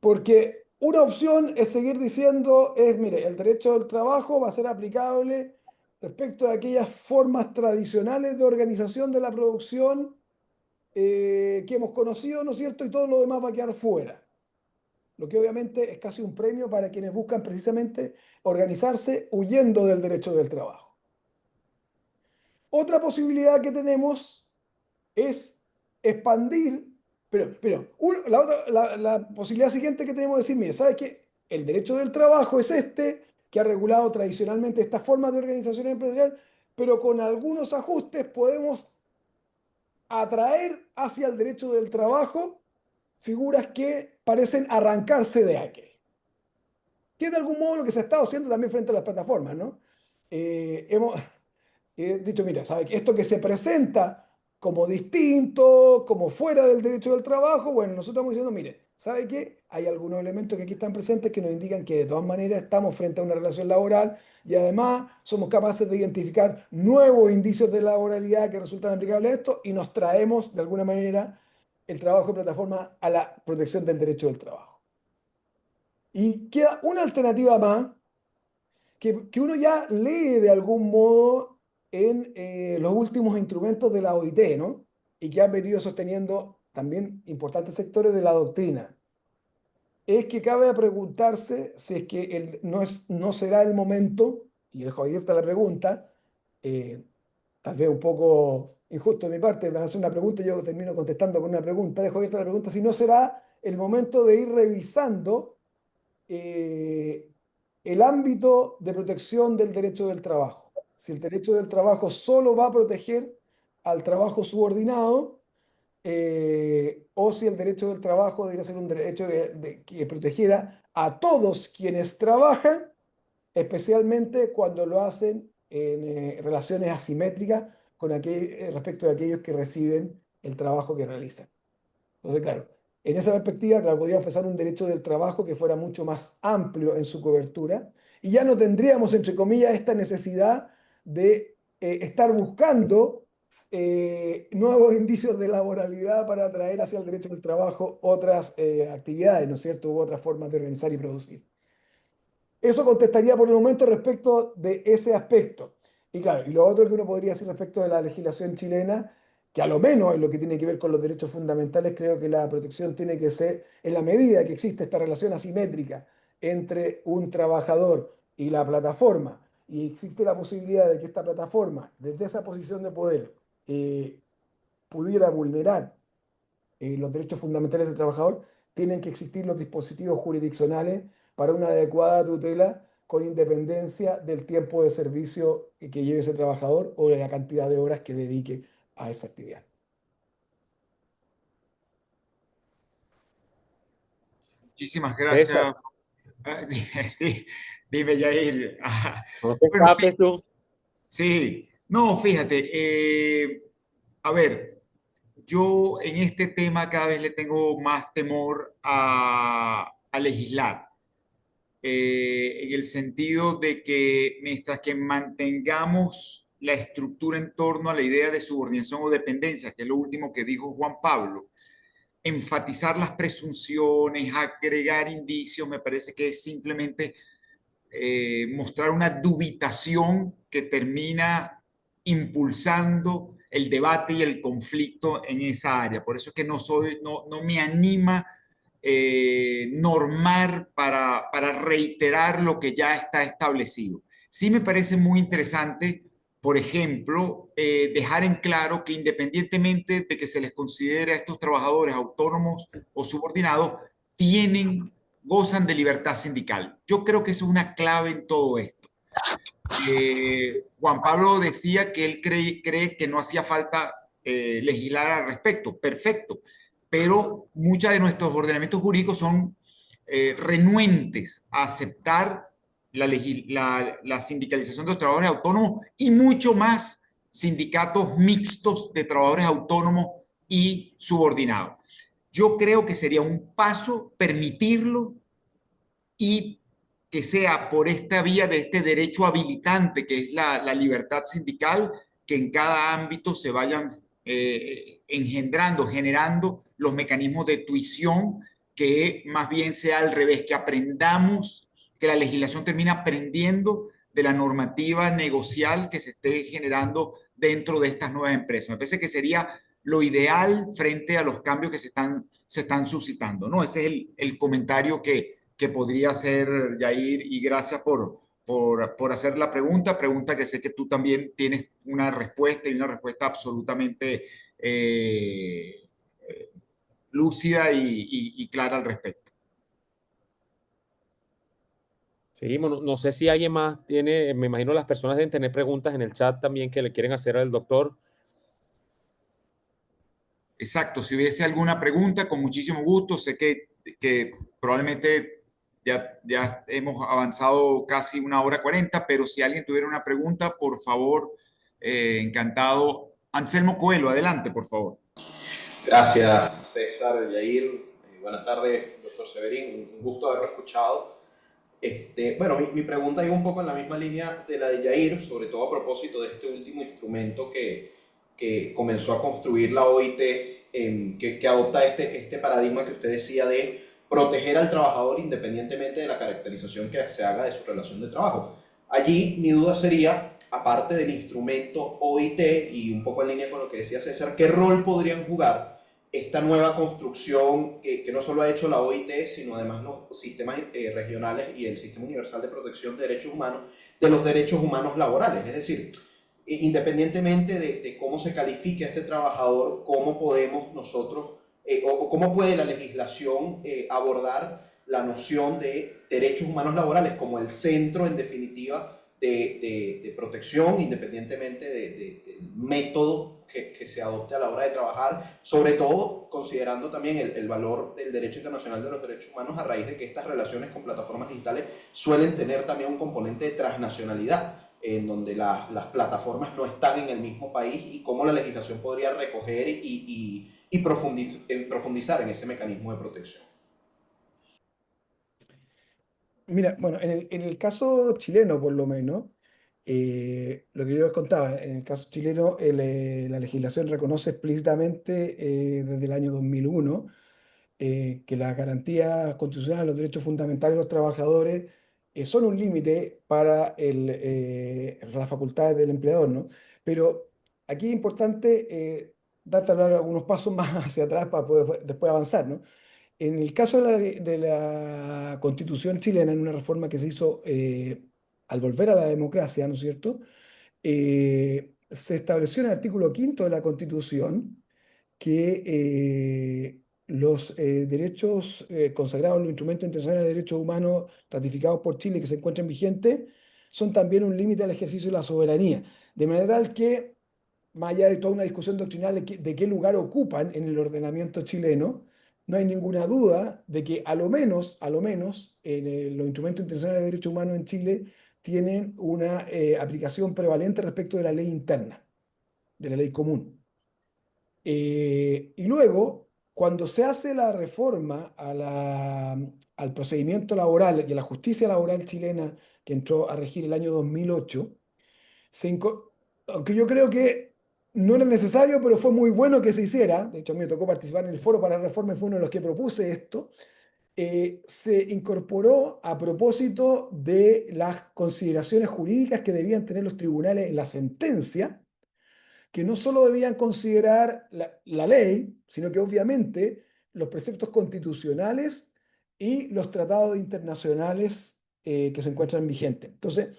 Porque una opción es seguir diciendo, mire, el derecho del trabajo va a ser aplicable respecto a aquellas formas tradicionales de organización de la producción que hemos conocido, ¿no es cierto? Y todo lo demás va a quedar fuera. Lo que obviamente es casi un premio para quienes buscan precisamente organizarse huyendo del derecho del trabajo. Otra posibilidad que tenemos es expandir, la posibilidad siguiente que tenemos es decir, mire, ¿sabes qué? El derecho del trabajo es este, que ha regulado tradicionalmente estas formas de organización empresarial, pero con algunos ajustes podemos atraer hacia el derecho del trabajo figuras que parecen arrancarse de aquel. Que es de algún modo lo que se ha estado haciendo también frente a las plataformas, ¿no? Hemos dicho, mira, ¿sabe qué? Esto que se presenta como distinto, como fuera del derecho del trabajo, bueno, nosotros estamos diciendo, mire, ¿sabe qué? Hay algunos elementos que aquí están presentes que nos indican que de todas maneras estamos frente a una relación laboral y además somos capaces de identificar nuevos indicios de laboralidad que resultan aplicables a esto y nos traemos de alguna manera el trabajo de plataforma a la protección del derecho del trabajo. Y queda una alternativa más que uno ya lee de algún modo en los últimos instrumentos de la OIT, ¿no? Y que han venido sosteniendo también importantes sectores de la doctrina. Es que cabe preguntarse si es que no será el momento, y dejo abierta la pregunta, eh, tal vez un poco injusto de mi parte, me hace una pregunta y yo termino contestando con una pregunta, dejo abierta la pregunta, si no será el momento de ir revisando eh, el ámbito de protección del derecho del trabajo. Si el derecho del trabajo solo va a proteger al trabajo subordinado, o si el derecho del trabajo debería ser un derecho que protegiera a todos quienes trabajan, especialmente cuando lo hacen en relaciones asimétricas respecto de aquellos que reciben el trabajo que realizan. Entonces, claro, en esa perspectiva, claro, podríamos pensar un derecho del trabajo que fuera mucho más amplio en su cobertura y ya no tendríamos, entre comillas, esta necesidad de estar buscando nuevos indicios de laboralidad para atraer hacia el derecho del trabajo otras actividades, ¿no es cierto?, u otras formas de organizar y producir. Eso contestaría por el momento respecto de ese aspecto. Y claro, y lo otro que uno podría decir respecto de la legislación chilena, que a lo menos en lo que tiene que ver con los derechos fundamentales, creo que la protección tiene que ser, en la medida que existe esta relación asimétrica entre un trabajador y la plataforma, y existe la posibilidad de que esta plataforma, desde esa posición de poder, pudiera vulnerar los derechos fundamentales del trabajador, tienen que existir los dispositivos jurisdiccionales para una adecuada tutela con independencia del tiempo de servicio que lleve ese trabajador o de la cantidad de horas que dedique a esa actividad. Muchísimas César, gracias. Dime, Yair. no te Bueno, escapes tú. sí, no, fíjate, a ver, yo en este tema cada vez le tengo más temor a legislar, en el sentido de que mientras que mantengamos la estructura en torno a la idea de subordinación o dependencia, que es lo último que dijo Juan Pablo, enfatizar las presunciones, agregar indicios, me parece que es simplemente mostrar una dubitación que termina impulsando el debate y el conflicto en esa área. Por eso es que no me anima normar para reiterar lo que ya está establecido. Sí me parece muy interesante, por ejemplo, dejar en claro que independientemente de que se les considere a estos trabajadores autónomos o subordinados, gozan de libertad sindical. Yo creo que eso es una clave en todo esto. Juan Pablo decía que él cree que no hacía falta legislar al respecto. Perfecto. Pero muchos de nuestros ordenamientos jurídicos son renuentes a aceptar la sindicalización de los trabajadores autónomos y mucho más sindicatos mixtos de trabajadores autónomos y subordinados. Yo creo que sería un paso permitirlo y que sea por esta vía de este derecho habilitante que es la libertad sindical, que en cada ámbito se vayan engendrando, generando los mecanismos de tuición, que más bien sea al revés, que aprendamos, que la legislación termine aprendiendo de la normativa negocial que se esté generando dentro de estas nuevas empresas. Me parece que sería lo ideal frente a los cambios que se están suscitando, ¿no? Ese es el comentario que podría hacer Yair, y gracias por hacer la pregunta que sé que tú también tienes una respuesta y una respuesta absolutamente lúcida y clara al respecto. Seguimos. No sé si alguien más tiene, me imagino las personas deben tener preguntas en el chat también que le quieren hacer al doctor. Exacto, si hubiese alguna pregunta, con muchísimo gusto. Sé que probablemente ya hemos avanzado casi 1 hora 40, pero si alguien tuviera una pregunta, por favor, encantado. Anselmo Coelho, adelante, por favor. Gracias, César, Yair. Buenas tardes, doctor Severín. Un gusto haberlo escuchado. Bueno, mi pregunta iba un poco en la misma línea de la de Yair, sobre todo a propósito de este último instrumento que comenzó a construir la OIT, que adopta este paradigma que usted decía de proteger al trabajador independientemente de la caracterización que se haga de su relación de trabajo. Allí mi duda sería, aparte del instrumento OIT y un poco en línea con lo que decía César, ¿qué rol podrían jugar esta nueva construcción que no solo ha hecho la OIT, sino además los sistemas regionales y el Sistema Universal de Protección de Derechos Humanos, de los derechos humanos laborales? Es decir, independientemente de cómo se califique a este trabajador, cómo podemos nosotros, o cómo puede la legislación abordar la noción de derechos humanos laborales como el centro, en definitiva, de protección, independientemente del método que se adopte a la hora de trabajar, sobre todo considerando también el valor del derecho internacional de los derechos humanos, a raíz de que estas relaciones con plataformas digitales suelen tener también un componente de transnacionalidad, en donde las plataformas no están en el mismo país, y cómo la legislación podría recoger y profundizar en ese mecanismo de protección. Mira, bueno, en el caso chileno, por lo menos, lo que yo les contaba, en el caso chileno, la legislación reconoce explícitamente desde el año 2001 que las garantías constitucionales, los derechos fundamentales de los trabajadores son un límite para las facultades del empleador, ¿no? Pero aquí es importante dar tal vez algunos pasos más hacia atrás para poder después avanzar, ¿no? En el caso de la Constitución chilena, en una reforma que se hizo al volver a la democracia, ¿no es cierto? Se estableció en el artículo 5.º de la Constitución que los derechos consagrados en los instrumentos internacionales de derechos humanos ratificados por Chile que se encuentran vigentes son también un límite al ejercicio de la soberanía. De manera tal que, más allá de toda una discusión doctrinal de qué lugar ocupan en el ordenamiento chileno, no hay ninguna duda de que a lo menos los instrumentos internacionales de derechos humanos en Chile tienen una aplicación prevalente respecto de la ley interna, de la ley común. Y luego, cuando se hace la reforma al procedimiento laboral y a la justicia laboral chilena que entró a regir el año 2008, aunque yo creo que no era necesario, pero fue muy bueno que se hiciera, de hecho a mí me tocó participar en el foro para la reforma y fue uno de los que propuse esto, se incorporó a propósito de las consideraciones jurídicas que debían tener los tribunales en la sentencia, que no solo debían considerar la ley, sino que obviamente los preceptos constitucionales y los tratados internacionales que se encuentran vigentes. Entonces,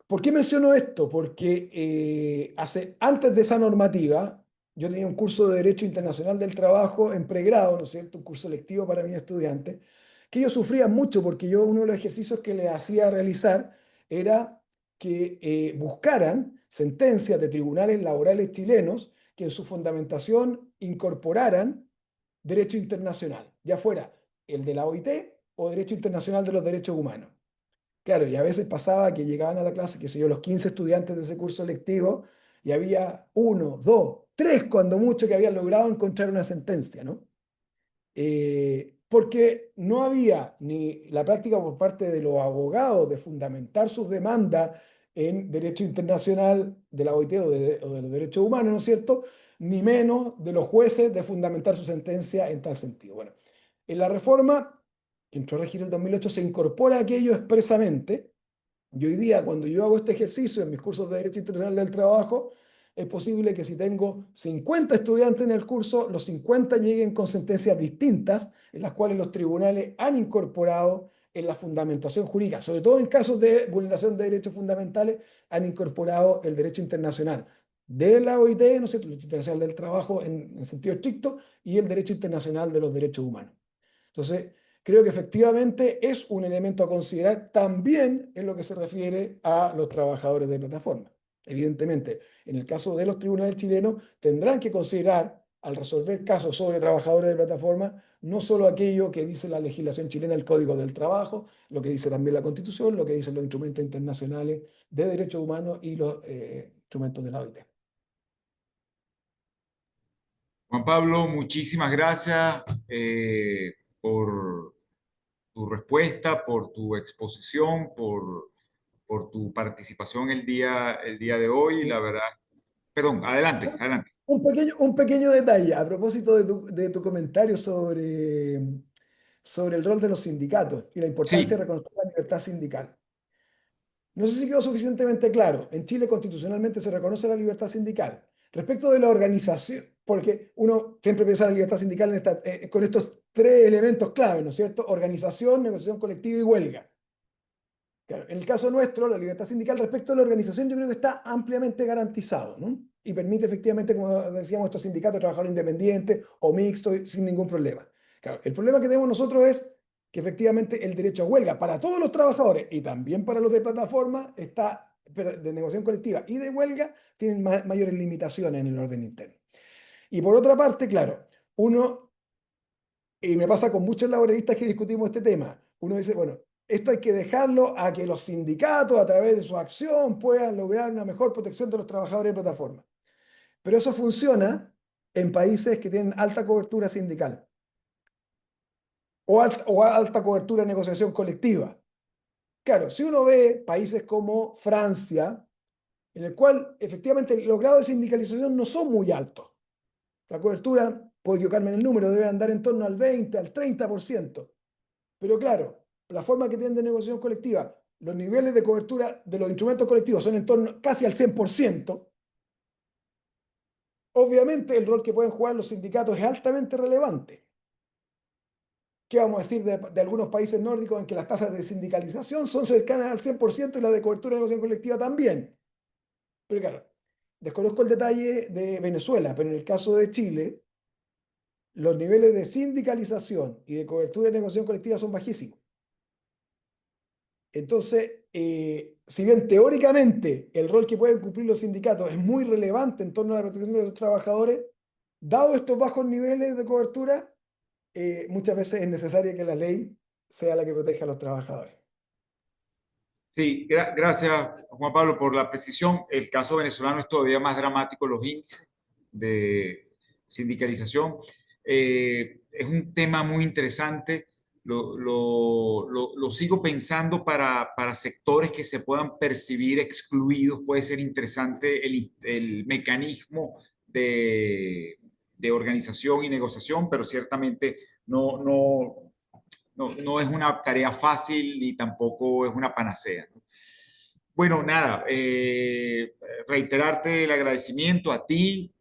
¿por qué menciono esto? Porque antes de esa normativa, yo tenía un curso de Derecho Internacional del Trabajo en pregrado, ¿no es cierto? Un curso lectivo para mis estudiantes, que ellos sufrían mucho porque uno de los ejercicios que les hacía realizar era que buscaran sentencias de tribunales laborales chilenos que en su fundamentación incorporaran derecho internacional, ya fuera el de la OIT o derecho internacional de los derechos humanos. Claro, y a veces pasaba que llegaban a la clase, qué sé yo, los 15 estudiantes de ese curso lectivo, y había uno, dos, tres, cuando mucho, que habían logrado encontrar una sentencia, ¿no? Porque no había ni la práctica por parte de los abogados de fundamentar sus demandas en derecho internacional de la OIT o de los derechos humanos, ¿no es cierto? Ni menos de los jueces de fundamentar su sentencia en tal sentido. Bueno, en la reforma que entró a regir el 2008 se incorpora aquello expresamente, y hoy día cuando yo hago este ejercicio en mis cursos de Derecho Internacional del Trabajo, es posible que si tengo 50 estudiantes en el curso, los 50 lleguen con sentencias distintas, en las cuales los tribunales han incorporado en la fundamentación jurídica, sobre todo en casos de vulneración de derechos fundamentales, han incorporado el derecho internacional de la OIT, ¿no es cierto?, el derecho internacional del trabajo en sentido estricto, y el derecho internacional de los derechos humanos. Entonces, creo que efectivamente es un elemento a considerar también en lo que se refiere a los trabajadores de plataforma. Evidentemente, en el caso de los tribunales chilenos, tendrán que considerar, al resolver casos sobre trabajadores de plataforma, no solo aquello que dice la legislación chilena, el Código del Trabajo, lo que dice también la Constitución, lo que dicen los instrumentos internacionales de derechos humanos y los instrumentos de la OIT. Juan Pablo, muchísimas gracias por tu respuesta, por tu exposición, por tu participación el día de hoy. La Sí. verdad, perdón, adelante, adelante. Un pequeño detalle a propósito de tu comentario sobre el rol de los sindicatos y la importancia de Sí, reconocer la libertad sindical. No sé si quedó suficientemente claro. En Chile constitucionalmente se reconoce la libertad sindical. Respecto de la organización, porque uno siempre piensa en la libertad sindical con estos tres elementos clave, ¿no es cierto? Organización, negociación colectiva y huelga. Claro, en el caso nuestro, la libertad sindical respecto a la organización yo creo que está ampliamente garantizado, ¿no? Y permite efectivamente, como decíamos, estos sindicatos trabajar independientes o mixtos sin ningún problema. Claro, el problema que tenemos nosotros es que efectivamente el derecho a huelga para todos los trabajadores y también para los de plataforma está, de negociación colectiva y de huelga, tienen mayores limitaciones en el orden interno. Y por otra parte, claro, y me pasa con muchos laboralistas que discutimos este tema, uno dice, bueno, esto hay que dejarlo a que los sindicatos, a través de su acción, puedan lograr una mejor protección de los trabajadores de plataforma. Pero eso funciona en países que tienen alta cobertura sindical o alta cobertura de negociación colectiva. Claro, si uno ve países como Francia, en el cual efectivamente los grados de sindicalización no son muy altos. La cobertura, puedo equivocarme en el número, debe andar en torno al 20, al 30%. Pero claro, la forma que tienen de negociación colectiva, los niveles de cobertura de los instrumentos colectivos son en torno casi al 100%. Obviamente el rol que pueden jugar los sindicatos es altamente relevante. ¿Qué vamos a decir de algunos países nórdicos en que las tasas de sindicalización son cercanas al 100% y las de cobertura de negociación colectiva también? Pero claro, desconozco el detalle de Venezuela, pero en el caso de Chile, los niveles de sindicalización y de cobertura de negociación colectiva son bajísimos. Entonces, si bien teóricamente el rol que pueden cumplir los sindicatos es muy relevante en torno a la protección de los trabajadores, dado estos bajos niveles de cobertura, muchas veces es necesario que la ley sea la que proteja a los trabajadores. Sí, gracias Juan Pablo por la precisión. El caso venezolano es todavía más dramático, los índices de sindicalización. Es un tema muy interesante. Lo sigo pensando para sectores que se puedan percibir excluidos. Puede ser interesante el mecanismo de organización y negociación, pero ciertamente no es una tarea fácil ni tampoco es una panacea, ¿no? Bueno, nada, reiterarte el agradecimiento a ti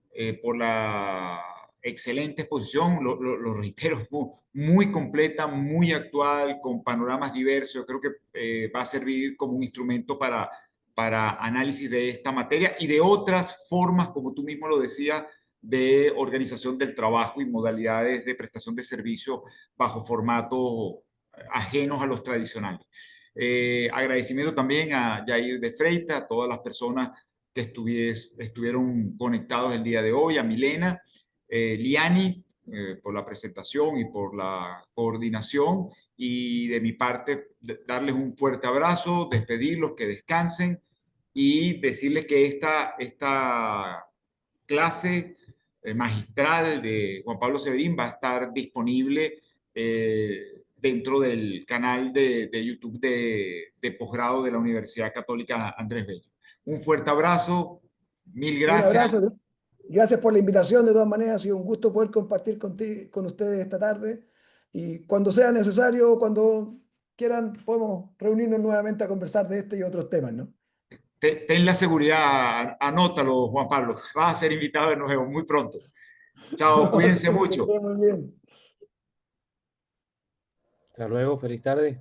por la excelente exposición, lo reitero, muy completa, muy actual, con panoramas diversos. Yo creo que va a servir como un instrumento para análisis de esta materia y de otras formas, como tú mismo lo decías, de organización del trabajo y modalidades de prestación de servicios bajo formatos ajenos a los tradicionales. Agradecimiento también a Yair de Freitas, a todas las personas que estuvieron conectados el día de hoy, a Milena, Liani, por la presentación y por la coordinación. Y de mi parte, darles un fuerte abrazo, despedirlos, que descansen y decirles que esta clase magistral de Juan Pablo Severín va a estar disponible dentro del canal de YouTube de posgrado de la Universidad Católica Andrés Bello. Un fuerte abrazo, mil Un gracias. abrazo. Gracias por la invitación. De todas maneras, ha sido un gusto poder compartir con ustedes esta tarde. Y cuando sea necesario, cuando quieran, podemos reunirnos nuevamente a conversar de este y otros temas, ¿no? Ten la seguridad, anótalo, Juan Pablo. Vas a ser invitado de nuevo muy pronto. Chao, cuídense Que mucho. esté muy bien. Hasta luego, feliz tarde.